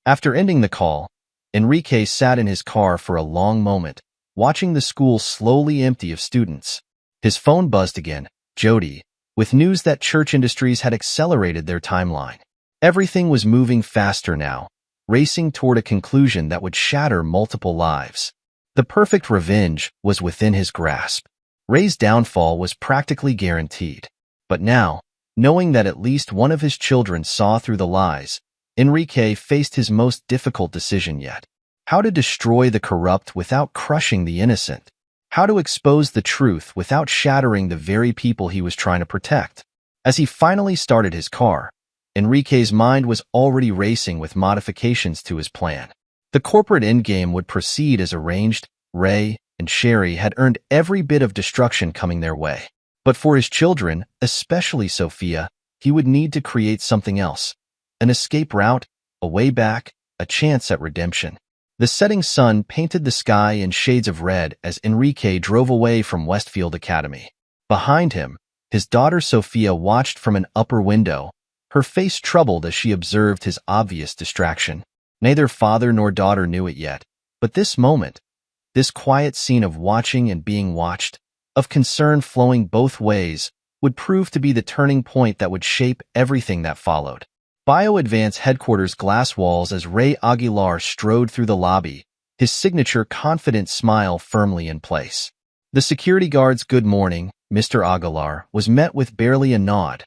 After ending the call, Enrique sat in his car for a long moment, watching the school slowly empty of students. His phone buzzed again, Jody, with news that Church Industries had accelerated their timeline. Everything was moving faster now, racing toward a conclusion that would shatter multiple lives. The perfect revenge was within his grasp. Ray's downfall was practically guaranteed. But now, knowing that at least one of his children saw through the lies, Enrique faced his most difficult decision yet. How to destroy the corrupt without crushing the innocent. How to expose the truth without shattering the very people he was trying to protect. As he finally started his car, Enrique's mind was already racing with modifications to his plan. The corporate endgame would proceed as arranged. Ray and Sherry had earned every bit of destruction coming their way. But for his children, especially Sophia, he would need to create something else. An escape route, a way back, a chance at redemption. The setting sun painted the sky in shades of red as Enrique drove away from Westfield Academy. Behind him, his daughter Sophia watched from an upper window, her face troubled as she observed his obvious distraction. Neither father nor daughter knew it yet, but this moment, this quiet scene of watching and being watched, of concern flowing both ways, would prove to be the turning point that would shape everything that followed. BioAdvance headquarters glass walls as Ray Aguilar strode through the lobby, his signature confident smile firmly in place. The security guard's "Good morning, Mr. Aguilar," was met with barely a nod.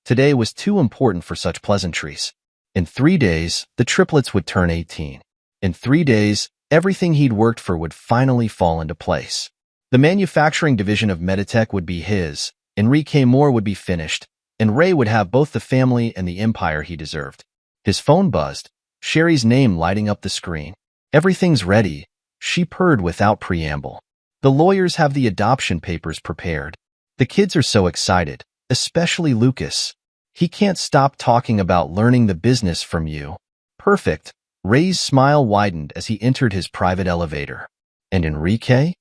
Today was too important for such pleasantries. In 3 days, the triplets would turn 18. In 3 days, everything he'd worked for would finally fall into place. The manufacturing division of Meditech would be his, Enrique Moore would be finished, and Ray would have both the family and the empire he deserved. His phone buzzed, Sherry's name lighting up the screen. "Everything's ready," she purred without preamble. "The lawyers have the adoption papers prepared. The kids are so excited, especially Lucas. He can't stop talking about learning the business from you." "Perfect." Ray's smile widened as he entered his private elevator. And Enrique?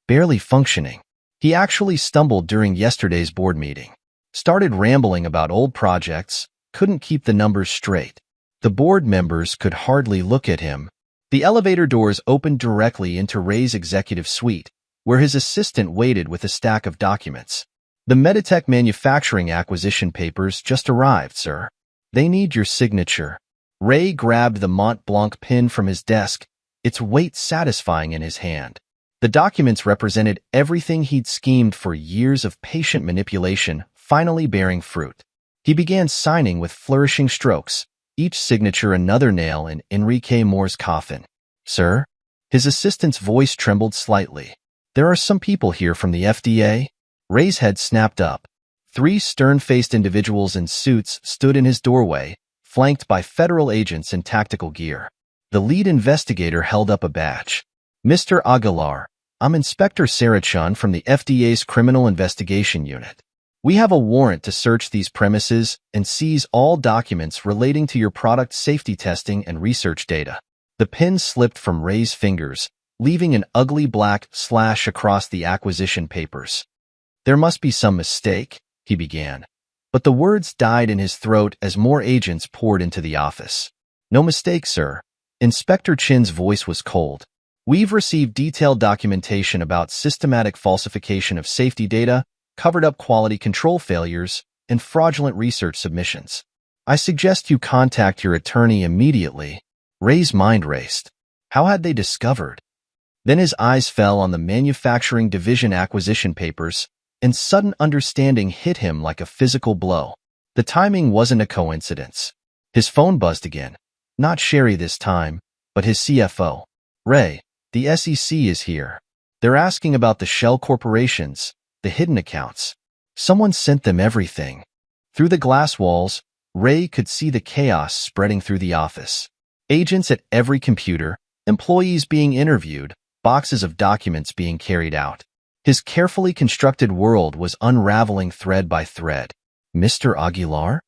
Barely functioning. He actually stumbled during yesterday's board meeting. Started rambling about old projects, couldn't keep the numbers straight. The board members could hardly look at him. The elevator doors opened directly into Ray's executive suite, where his assistant waited with a stack of documents. "The Meditech manufacturing acquisition papers just arrived, sir. They need your signature." Ray grabbed the Mont Blanc pin from his desk, its weight satisfying in his hand. The documents represented everything he'd schemed for years of patient manipulation, finally bearing fruit. He began signing with flourishing strokes, each signature another nail in Enrique Moore's coffin. "Sir?" His assistant's voice trembled slightly. "There are some people here from the FDA." Ray's head snapped up. 3 stern-faced individuals in suits stood in his doorway, flanked by federal agents in tactical gear. The lead investigator held up a badge. "Mr. Aguilar, I'm Inspector Sarachun from the FDA's Criminal Investigation Unit. We have a warrant to search these premises and seize all documents relating to your product safety testing and research data." The pen slipped from Ray's fingers, leaving an ugly black slash across the acquisition papers. "There must be some mistake," he began, but the words died in his throat as more agents poured into the office. "No mistake, sir." Inspector Chin's voice was cold. "We've received detailed documentation about systematic falsification of safety data, covered-up quality control failures, and fraudulent research submissions. I suggest you contact your attorney immediately." Ray's mind raced. How had they discovered? Then his eyes fell on the manufacturing division acquisition papers, and sudden understanding hit him like a physical blow. The timing wasn't a coincidence. His phone buzzed again. Not Sherry this time, but his CFO. "Ray, the SEC is here. They're asking about the shell corporations, the hidden accounts. Someone sent them everything." Through the glass walls, Ray could see the chaos spreading through the office. Agents at every computer, employees being interviewed, boxes of documents being carried out. His carefully constructed world was unraveling thread by thread. "Mr. Aguilar?"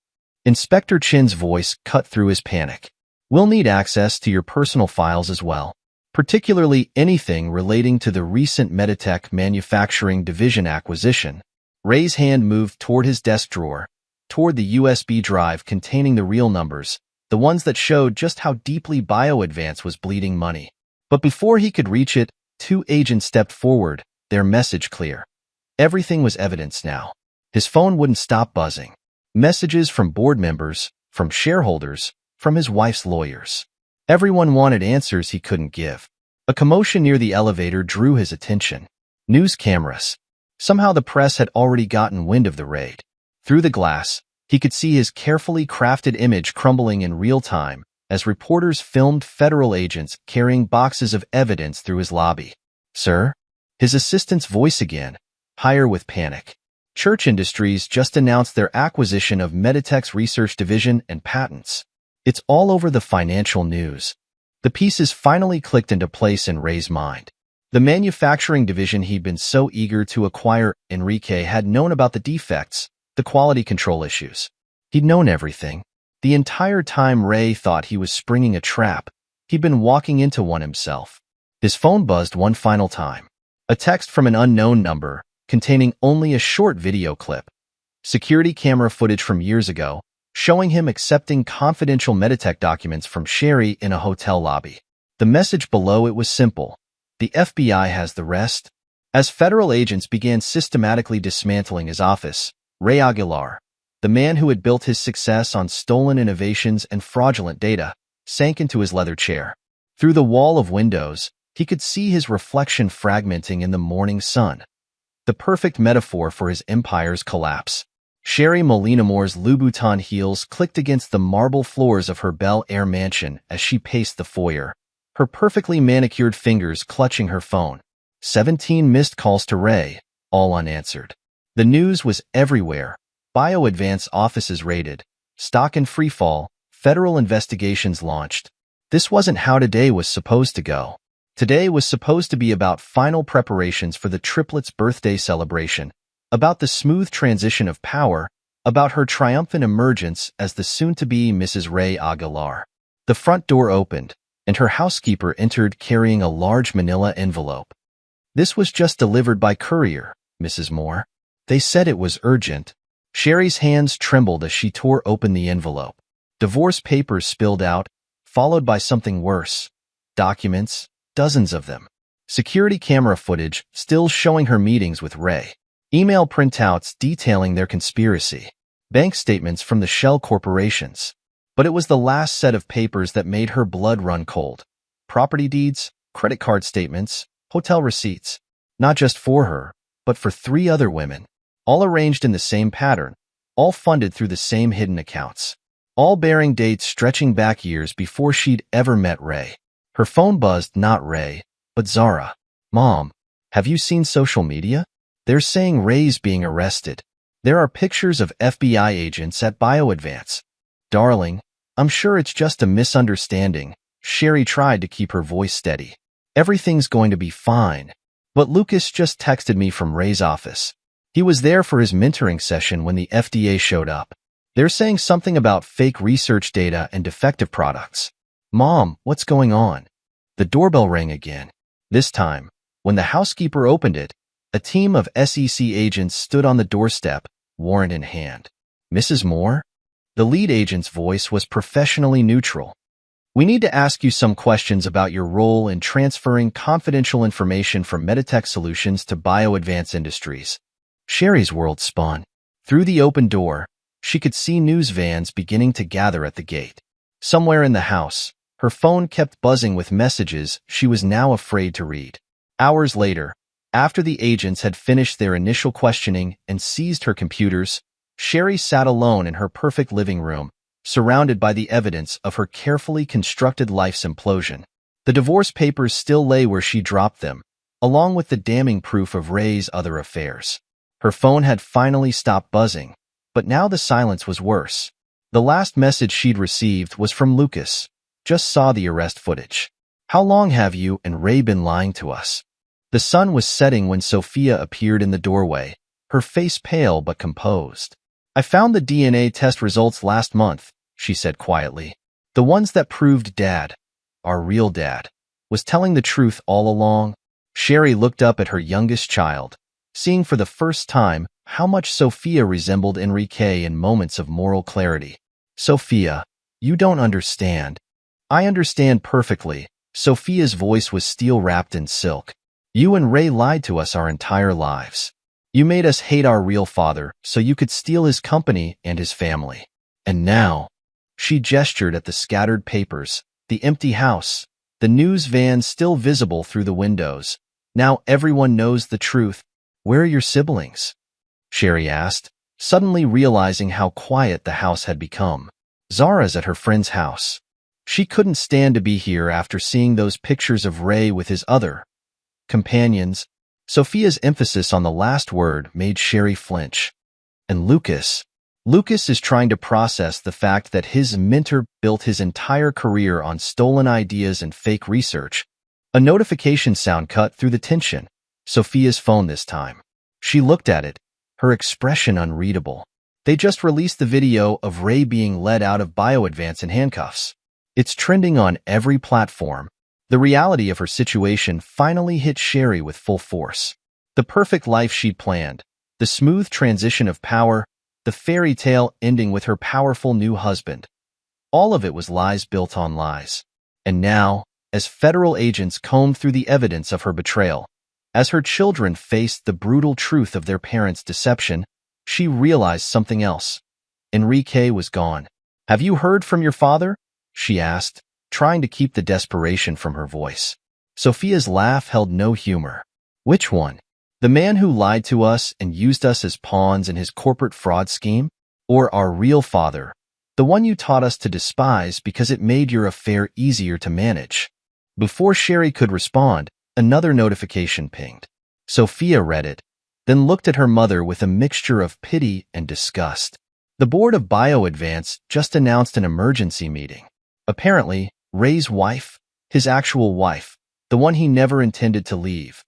Inspector Chin's voice cut through his panic. "We'll need access to your personal files as well, particularly anything relating to the recent Meditech manufacturing division acquisition." Ray's hand moved toward his desk drawer, toward the USB drive containing the real numbers, the ones that showed just how deeply BioAdvance was bleeding money. But before he could reach it, 2 agents stepped forward, their message clear. Everything was evidence now. His phone wouldn't stop buzzing. Messages from board members, from shareholders, from his wife's lawyers. Everyone wanted answers he couldn't give. A commotion near the elevator drew his attention. News cameras. Somehow the press had already gotten wind of the raid. Through the glass, he could see his carefully crafted image crumbling in real time as reporters filmed federal agents carrying boxes of evidence through his lobby. "Sir?" His assistant's voice again, higher with panic. "Church Industries just announced their acquisition of Meditech's research division and patents. It's all over the financial news." The pieces finally clicked into place in Ray's mind. The manufacturing division he'd been so eager to acquire, Enrique had known about the defects, the quality control issues. He'd known everything. The entire time Ray thought he was springing a trap, he'd been walking into one himself. His phone buzzed one final time. A text from an unknown number, containing only a short video clip. Security camera footage from years ago, showing him accepting confidential Meditech documents from Sherry in a hotel lobby. The message below it was simple. The FBI has the rest. As federal agents began systematically dismantling his office, Ray Aguilar, the man who had built his success on stolen innovations and fraudulent data, sank into his leather chair. Through the wall of windows, he could see his reflection fragmenting in the morning sun. The perfect metaphor for his empire's collapse. Sherry Molinamore's Louboutin heels clicked against the marble floors of her Bel Air mansion as she paced the foyer, her perfectly manicured fingers clutching her phone. 17 missed calls to Ray, all unanswered. The news was everywhere. BioAdvance offices raided, stock in freefall, federal investigations launched. This wasn't how today was supposed to go. Today was supposed to be about final preparations for the triplets' birthday celebration, about the smooth transition of power, about her triumphant emergence as the soon-to-be Mrs. Ray Aguilar. The front door opened, and her housekeeper entered carrying a large manila envelope. This was just delivered by courier, Mrs. Moore. They said it was urgent. Sherry's hands trembled as she tore open the envelope. Divorce papers spilled out, followed by something worse. Documents, dozens of them. Security camera footage still showing her meetings with Ray. Email printouts detailing their conspiracy. Bank statements from the shell corporations. But it was the last set of papers that made her blood run cold. Property deeds, credit card statements, hotel receipts. Not just for her, but for 3 other women. All arranged in the same pattern. All funded through the same hidden accounts. All bearing dates stretching back years before she'd ever met Ray. Her phone buzzed, not Ray, but Zara. Mom, have you seen social media? They're saying Ray's being arrested. There are pictures of FBI agents at BioAdvance. Darling, I'm sure it's just a misunderstanding. Sherry tried to keep her voice steady. Everything's going to be fine. But Lucas just texted me from Ray's office. He was there for his mentoring session when the FDA showed up. They're saying something about fake research data and defective products. Mom, what's going on? The doorbell rang again. This time, when the housekeeper opened it, a team of SEC agents stood on the doorstep, warrant in hand. Mrs. Moore? The lead agent's voice was professionally neutral. We need to ask you some questions about your role in transferring confidential information from Meditech Solutions to BioAdvance Industries. Sherry's world spun. Through the open door, she could see news vans beginning to gather at the gate. Somewhere in the house, her phone kept buzzing with messages she was now afraid to read. Hours later, after the agents had finished their initial questioning and seized her computers, Sherry sat alone in her perfect living room, surrounded by the evidence of her carefully constructed life's implosion. The divorce papers still lay where she dropped them, along with the damning proof of Ray's other affairs. Her phone had finally stopped buzzing, but now the silence was worse. The last message she'd received was from Lucas. Just saw the arrest footage. How long have you and Ray been lying to us? The sun was setting when Sophia appeared in the doorway, her face pale but composed. I found the DNA test results last month, she said quietly. The ones that proved Dad, our real dad, was telling the truth all along. Sherry looked up at her youngest child, seeing for the first time how much Sophia resembled Enrique in moments of moral clarity. Sophia, you don't understand. I understand perfectly. Sophia's voice was steel-wrapped in silk. You and Ray lied to us our entire lives. You made us hate our real father so you could steal his company and his family. And now, she gestured at the scattered papers, the empty house, the news van still visible through the windows. Now everyone knows the truth. Where are your siblings? Sherry asked, suddenly realizing how quiet the house had become. Zara's at her friend's house. She couldn't stand to be here after seeing those pictures of Ray with his other companions. Sophia's emphasis on the last word made Sherry flinch. And Lucas? Lucas is trying to process the fact that his mentor built his entire career on stolen ideas and fake research. A notification sound cut through the tension. Sophia's phone this time. She looked at it, her expression unreadable. They just released the video of Ray being led out of BioAdvance in handcuffs. It's trending on every platform. The reality of her situation finally hit Sherry with full force. The perfect life she'd planned, the smooth transition of power, the fairy tale ending with her powerful new husband. All of it was lies built on lies. And now, as federal agents combed through the evidence of her betrayal, as her children faced the brutal truth of their parents' deception, she realized something else. Enrique was gone. "Have you heard from your father?" she asked, trying to keep the desperation from her voice. Sophia's laugh held no humor. "Which one? The man who lied to us and used us as pawns in his corporate fraud scheme? Or our real father, the one you taught us to despise because it made your affair easier to manage?" Before Sherry could respond, another notification pinged. Sophia read it, then looked at her mother with a mixture of pity and disgust. The board of BioAdvance just announced an emergency meeting. Apparently, Ray's wife, his actual wife, the one he never intended to leave,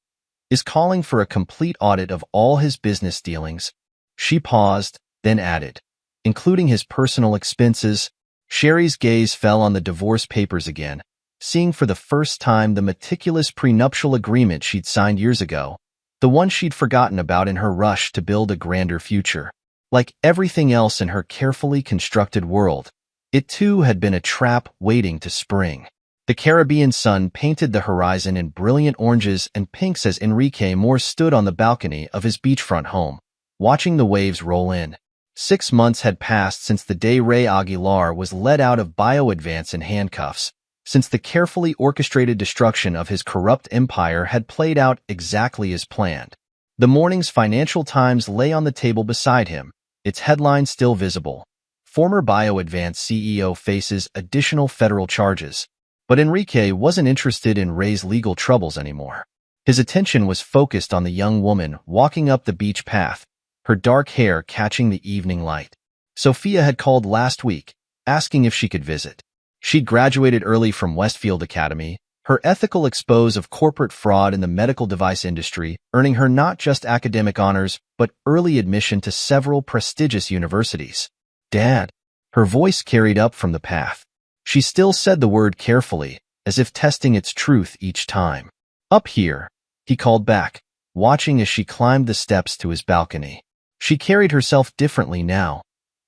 is calling for a complete audit of all his business dealings. She paused, then added, including his personal expenses. Sherry's gaze fell on the divorce papers again, seeing for the first time the meticulous prenuptial agreement she'd signed years ago, the one she'd forgotten about in her rush to build a grander future. Like everything else in her carefully constructed world, it too had been a trap waiting to spring. The Caribbean sun painted the horizon in brilliant oranges and pinks as Enrique Moore stood on the balcony of his beachfront home, watching the waves roll in. 6 months had passed since the day Ray Aguilar was led out of BioAdvance in handcuffs, since the carefully orchestrated destruction of his corrupt empire had played out exactly as planned. The morning's Financial Times lay on the table beside him, its headline still visible. Former BioAdvance CEO faces additional federal charges. But Enrique wasn't interested in Ray's legal troubles anymore. His attention was focused on the young woman walking up the beach path, her dark hair catching the evening light. Sophia had called last week, asking if she could visit. She'd graduated early from Westfield Academy, her ethical expose of corporate fraud in the medical device industry, earning her not just academic honors, but early admission to several prestigious universities. "Dad," her voice carried up from the path. She still said the word carefully, as if testing its truth each time. "Up here," he called back, watching as she climbed the steps to his balcony. She carried herself differently now.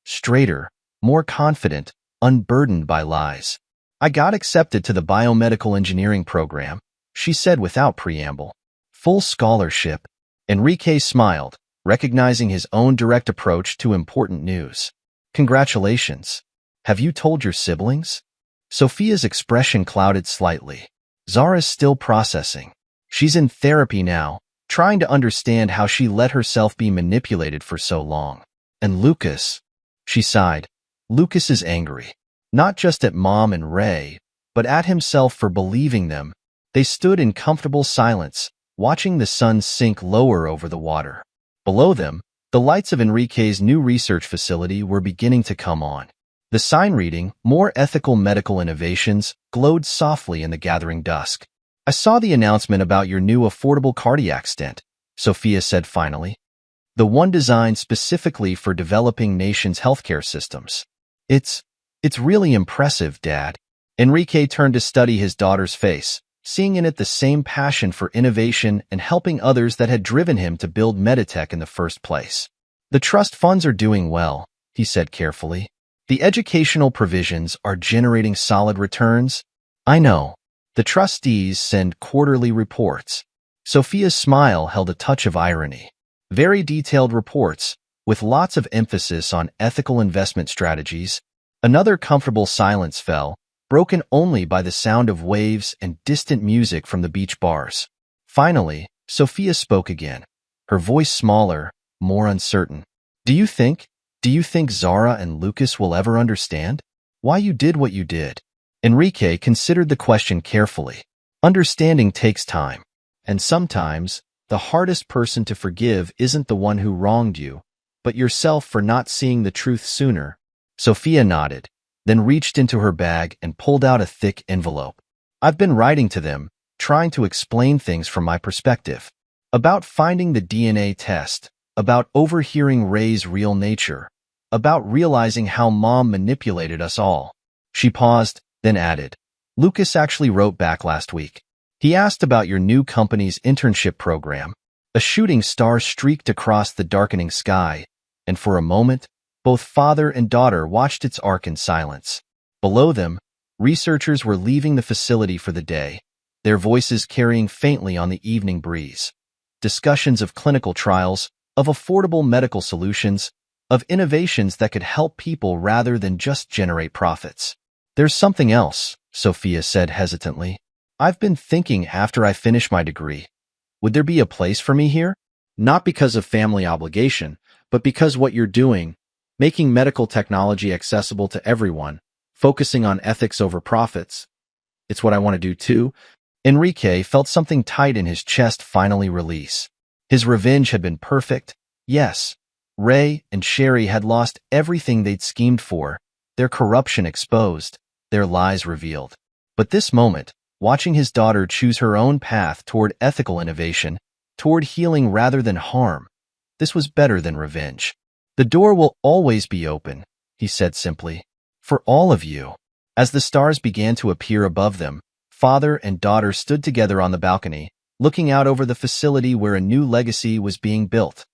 Straighter, more confident, unburdened by lies. "I got accepted to the biomedical engineering program," she said without preamble. "Full scholarship." Enrique smiled, recognizing his own direct approach to important news. "Congratulations. Have you told your siblings?" Sophia's expression clouded slightly. "Zara's still processing. She's in therapy now, trying to understand how she let herself be manipulated for so long. And Lucas," she sighed, "Lucas is angry. Not just at Mom and Ray, but at himself for believing them." They stood in comfortable silence, watching the sun sink lower over the water. Below them, the lights of Enrique's new research facility were beginning to come on. The sign reading, "More Ethical Medical Innovations," glowed softly in the gathering dusk. "I saw the announcement about your new affordable cardiac stent," Sophia said finally. "The one designed specifically for developing nations' healthcare systems. It's really impressive, Dad." Enrique turned to study his daughter's face, seeing in it the same passion for innovation and helping others that had driven him to build Meditech in the first place. "The trust funds are doing well," he said carefully. "The educational provisions are generating solid returns." "I know. The trustees send quarterly reports." Sophia's smile held a touch of irony. "Very detailed reports, with lots of emphasis on ethical investment strategies." Another comfortable silence fell, broken only by the sound of waves and distant music from the beach bars. Finally, Sophia spoke again, her voice smaller, more uncertain. Do you think Zara and Lucas will ever understand why you did what you did?" Enrique considered the question carefully. Understanding takes time, and sometimes the hardest person to forgive isn't the one who wronged you, but yourself for not seeing the truth sooner. Sophia nodded, then reached into her bag and pulled out a thick envelope. "I've been writing to them, trying to explain things from my perspective. About finding the DNA test, about overhearing Ray's real nature, about realizing how Mom manipulated us all." She paused, then added, "Lucas actually wrote back last week. He asked about your new company's internship program." A shooting star streaked across the darkening sky, and for a moment, Both father and daughter watched its arc in silence. Below them, researchers were leaving the facility for the day, their voices carrying faintly on the evening breeze. Discussions of clinical trials, of affordable medical solutions, of innovations that could help people rather than just generate profits. "There's something else," Sophia said hesitantly. "I've been thinking after I finish my degree. Would there be a place for me here? Not because of family obligation, but because what you're doing, making medical technology accessible to everyone, focusing on ethics over profits. It's what I want to do too." Enrique felt something tight in his chest finally release. His revenge had been perfect. Yes, Ray and Sherry had lost everything they'd schemed for, their corruption exposed, their lies revealed. But this moment, watching his daughter choose her own path toward ethical innovation, toward healing rather than harm, this was better than revenge. "The door will always be open," he said simply, "for all of you." As the stars began to appear above them, father and daughter stood together on the balcony, looking out over the facility where a new legacy was being built.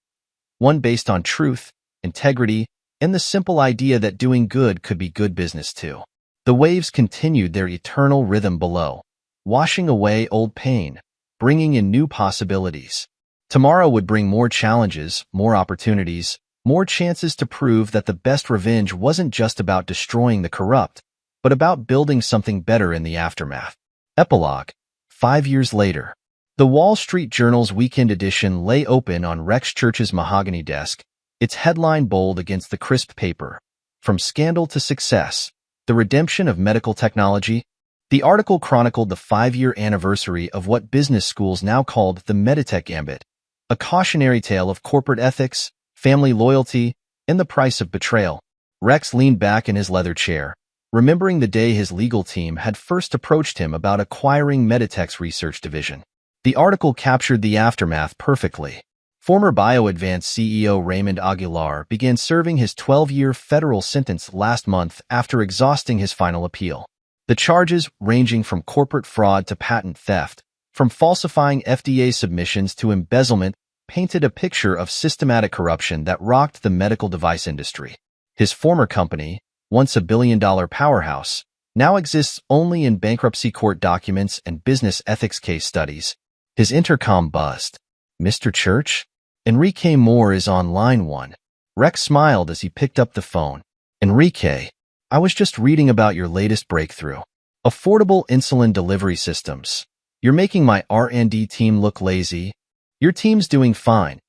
One based on truth, integrity, and the simple idea that doing good could be good business too. The waves continued their eternal rhythm below, washing away old pain, bringing in new possibilities. Tomorrow would bring more challenges, more opportunities, more chances to prove that the best revenge wasn't just about destroying the corrupt, but about building something better in the aftermath. Epilogue. 5 years later. The Wall Street Journal's weekend edition lay open on Rex Church's mahogany desk, its headline bold against the crisp paper. From Scandal to Success, the Redemption of Medical Technology. The article chronicled the 5-year anniversary of what business schools now called the Meditech Gambit, a cautionary tale of corporate ethics, family loyalty, and the price of betrayal. Rex leaned back in his leather chair, remembering the day his legal team had first approached him about acquiring Meditech's research division. The article captured the aftermath perfectly. Former BioAdvance CEO Raymond Aguilar began serving his 12-year federal sentence last month after exhausting his final appeal. The charges, ranging from corporate fraud to patent theft, from falsifying FDA submissions to embezzlement, painted a picture of systematic corruption that rocked the medical device industry. His former company, once a billion-dollar powerhouse, now exists only in bankruptcy court documents and business ethics case studies. His intercom buzzed. "Mr. Church? Enrique Moore is on line 1. Rex smiled as he picked up the phone. "Enrique, I was just reading about your latest breakthrough. Affordable insulin delivery systems. You're making my R&D team look lazy. Your team's doing fine."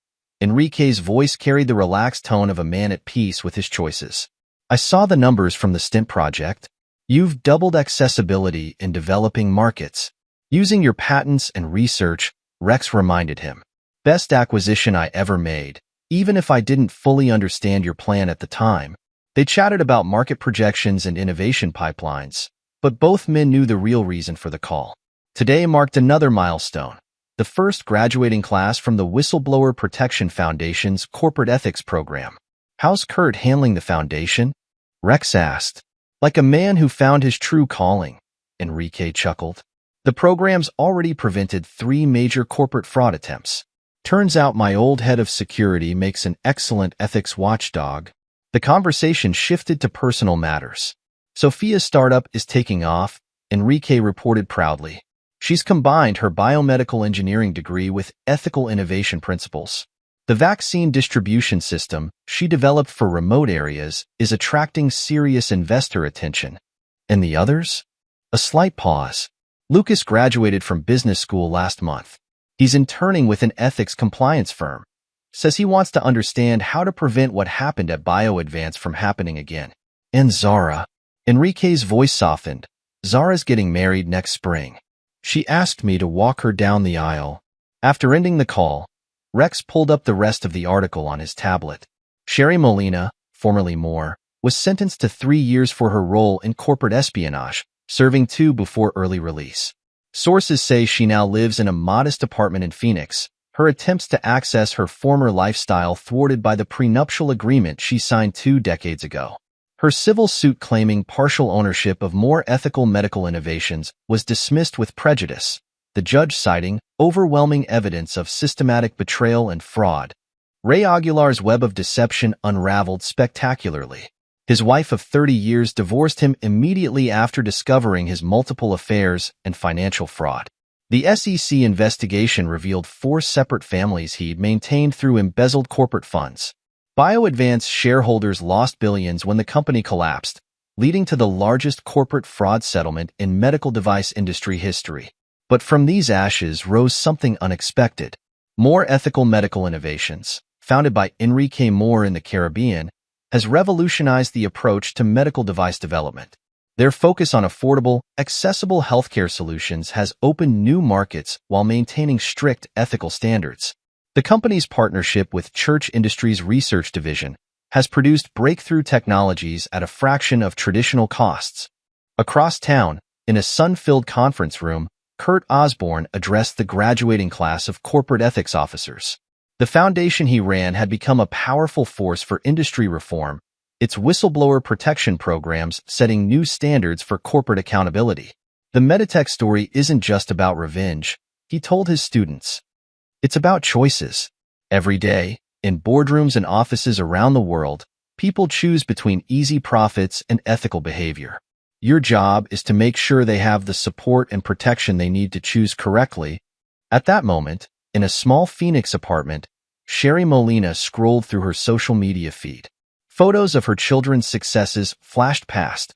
Enrique's voice carried the relaxed tone of a man at peace with his choices. "I saw the numbers from the Stent project. You've doubled accessibility in developing markets. Using your patents and research," Rex reminded him. "Best acquisition I ever made, even if I didn't fully understand your plan at the time." They chatted about market projections and innovation pipelines, but both men knew the real reason for the call. Today marked another milestone, the first graduating class from the Whistleblower Protection Foundation's corporate ethics program. "How's Kurt handling the foundation?" Rex asked. "Like a man who found his true calling," Enrique chuckled. "The program's already prevented 3 major corporate fraud attempts. Turns out my old head of security makes an excellent ethics watchdog." The conversation shifted to personal matters. "Sophia's startup is taking off," Enrique reported proudly. "She's combined her biomedical engineering degree with ethical innovation principles. The vaccine distribution system she developed for remote areas is attracting serious investor attention." "And the others?" A slight pause. "Lucas graduated from business school last month. He's interning with an ethics compliance firm. Says he wants to understand how to prevent what happened at BioAdvance from happening again." "And Zara?" Enrique's voice softened. "Zara's getting married next spring. She asked me to walk her down the aisle." After ending the call, Rex pulled up the rest of the article on his tablet. Sherry Molina, formerly Moore, was sentenced to 3 years for her role in corporate espionage, serving 2 before early release. Sources say she now lives in a modest apartment in Phoenix, her attempts to access her former lifestyle thwarted by the prenuptial agreement she signed 2 decades ago. Her civil suit claiming partial ownership of more ethical medical innovations was dismissed with prejudice, the judge citing overwhelming evidence of systematic betrayal and fraud. Ray Aguilar's web of deception unraveled spectacularly. His wife of 30 years divorced him immediately after discovering his multiple affairs and financial fraud. The SEC investigation revealed 4 separate families he'd maintained through embezzled corporate funds. BioAdvance shareholders lost billions when the company collapsed, leading to the largest corporate fraud settlement in medical device industry history. But from these ashes rose something unexpected. More ethical medical innovations, founded by Enrique Moore in the Caribbean, has revolutionized the approach to medical device development. Their focus on affordable, accessible healthcare solutions has opened new markets while maintaining strict ethical standards. The company's partnership with Church Industries Research Division has produced breakthrough technologies at a fraction of traditional costs. Across town, in a sun-filled conference room, Kurt Osborne addressed the graduating class of corporate ethics officers. The foundation he ran had become a powerful force for industry reform, its whistleblower protection programs setting new standards for corporate accountability. The Meditech story isn't just about revenge, he told his students. It's about choices. Every day, in boardrooms and offices around the world, people choose between easy profits and ethical behavior. Your job is to make sure they have the support and protection they need to choose correctly. At that moment, in a small Phoenix apartment, Sherry Molina scrolled through her social media feed. Photos of her children's successes flashed past.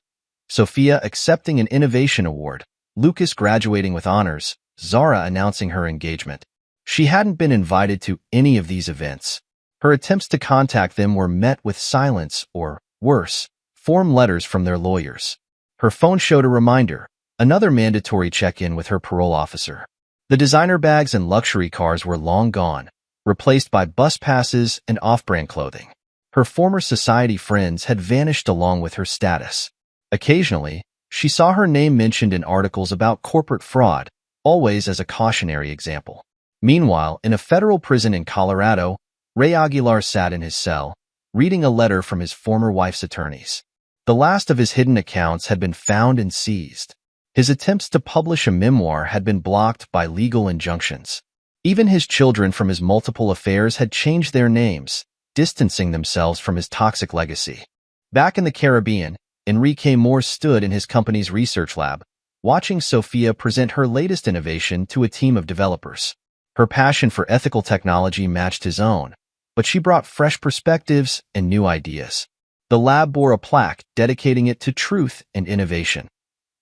Sophia accepting an innovation award, Lucas graduating with honors, Zara announcing her engagement. She hadn't been invited to any of these events. Her attempts to contact them were met with silence or, worse, form letters from their lawyers. Her phone showed a reminder, another mandatory check-in with her parole officer. The designer bags and luxury cars were long gone, replaced by bus passes and off-brand clothing. Her former society friends had vanished along with her status. Occasionally, she saw her name mentioned in articles about corporate fraud, always as a cautionary example. Meanwhile, in a federal prison in Colorado, Ray Aguilar sat in his cell, reading a letter from his former wife's attorneys. The last of his hidden accounts had been found and seized. His attempts to publish a memoir had been blocked by legal injunctions. Even his children from his multiple affairs had changed their names, distancing themselves from his toxic legacy. Back in the Caribbean, Enrique Moore stood in his company's research lab, watching Sophia present her latest innovation to a team of developers. Her passion for ethical technology matched his own, but she brought fresh perspectives and new ideas. The lab bore a plaque dedicating it to truth and innovation,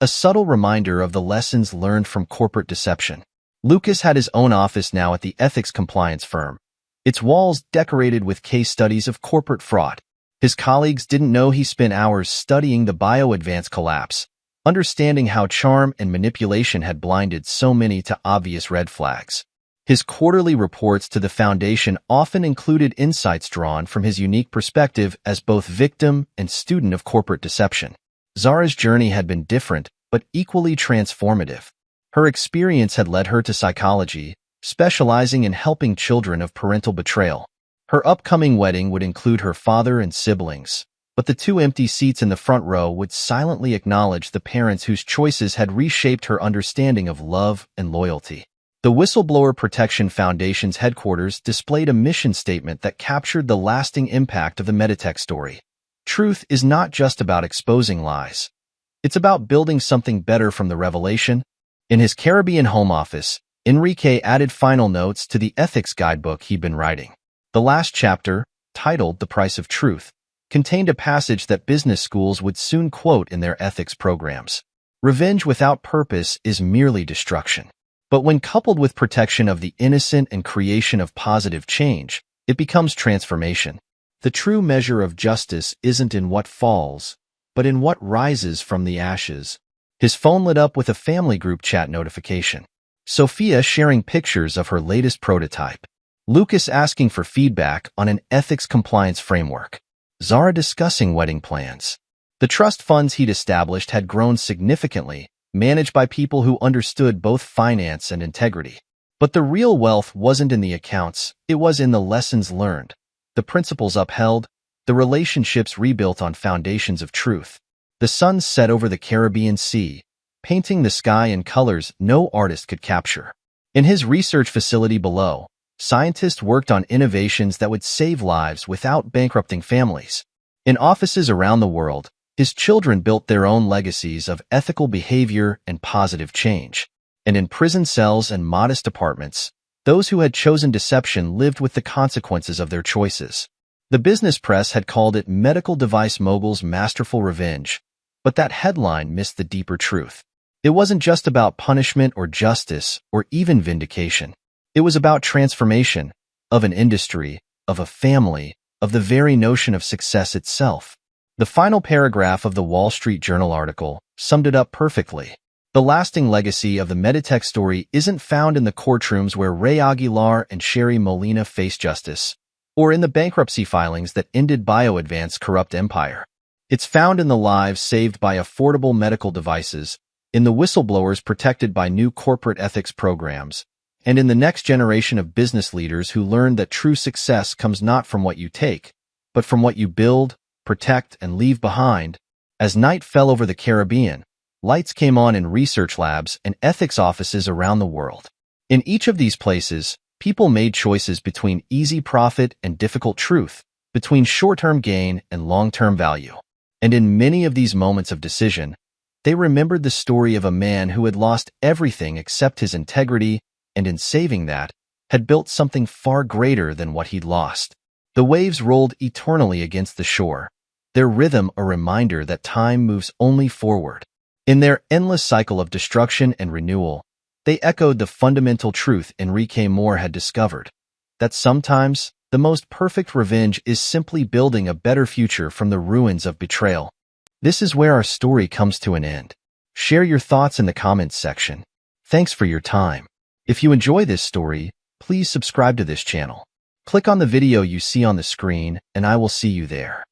a subtle reminder of the lessons learned from corporate deception. Lucas had his own office now at the ethics compliance firm, its walls decorated with case studies of corporate fraud. His colleagues didn't know he spent hours studying the BioAdvance collapse, understanding how charm and manipulation had blinded so many to obvious red flags. His quarterly reports to the foundation often included insights drawn from his unique perspective as both victim and student of corporate deception. Zara's journey had been different, but equally transformative. Her experience had led her to psychology, specializing in helping children of parental betrayal. Her upcoming wedding would include her father and siblings, but the 2 empty seats in the front row would silently acknowledge the parents whose choices had reshaped her understanding of love and loyalty. The Whistleblower Protection Foundation's headquarters displayed a mission statement that captured the lasting impact of the Meditech story. Truth is not just about exposing lies. It's about building something better from the revelation. In his Caribbean home office, Enrique added final notes to the ethics guidebook he'd been writing. The last chapter, titled The Price of Truth, contained a passage that business schools would soon quote in their ethics programs. Revenge without purpose is merely destruction. But when coupled with protection of the innocent and creation of positive change, it becomes transformation. The true measure of justice isn't in what falls, but in what rises from the ashes. His phone lit up with a family group chat notification. Sophia sharing pictures of her latest prototype. Lucas asking for feedback on an ethics compliance framework. Zara discussing wedding plans. The trust funds he'd established had grown significantly, managed by people who understood both finance and integrity. But the real wealth wasn't in the accounts, it was in the lessons learned, the principles upheld, the relationships rebuilt on foundations of truth. The sun set over the Caribbean Sea, painting the sky in colors no artist could capture. In his research facility below, Scientists worked on innovations that would save lives without bankrupting families. In offices around the world, his children built their own legacies of ethical behavior and positive change. And in prison cells and modest apartments, those who had chosen deception lived with the consequences of their choices. The business press had called it medical device mogul's masterful revenge, but that headline missed the deeper truth. It wasn't just about punishment or justice or even vindication. It was about transformation of an industry, of a family, of the very notion of success itself. The final paragraph of the Wall Street Journal article summed it up perfectly. The lasting legacy of the Meditech story isn't found in the courtrooms where Ray Aguilar and Sherry Molina faced justice, or in the bankruptcy filings that ended BioAdvance's corrupt empire. It's found in the lives saved by affordable medical devices, in the whistleblowers protected by new corporate ethics programs, and in the next generation of business leaders who learned that true success comes not from what you take, but from what you build, protect, and leave behind. As night fell over the Caribbean, lights came on in research labs and ethics offices around the world. In each of these places, people made choices between easy profit and difficult truth, between short-term gain and long-term value. And in many of these moments of decision, they remembered the story of a man who had lost everything except his integrity, and in saving that, had built something far greater than what he'd lost. The waves rolled eternally against the shore, their rhythm a reminder that time moves only forward. In their endless cycle of destruction and renewal, they echoed the fundamental truth Enrique Moore had discovered, that sometimes the most perfect revenge is simply building a better future from the ruins of betrayal. This is where our story comes to an end. Share your thoughts in the comments section. Thanks for your time. If you enjoy this story, please subscribe to this channel. Click on the video you see on the screen, and I will see you there.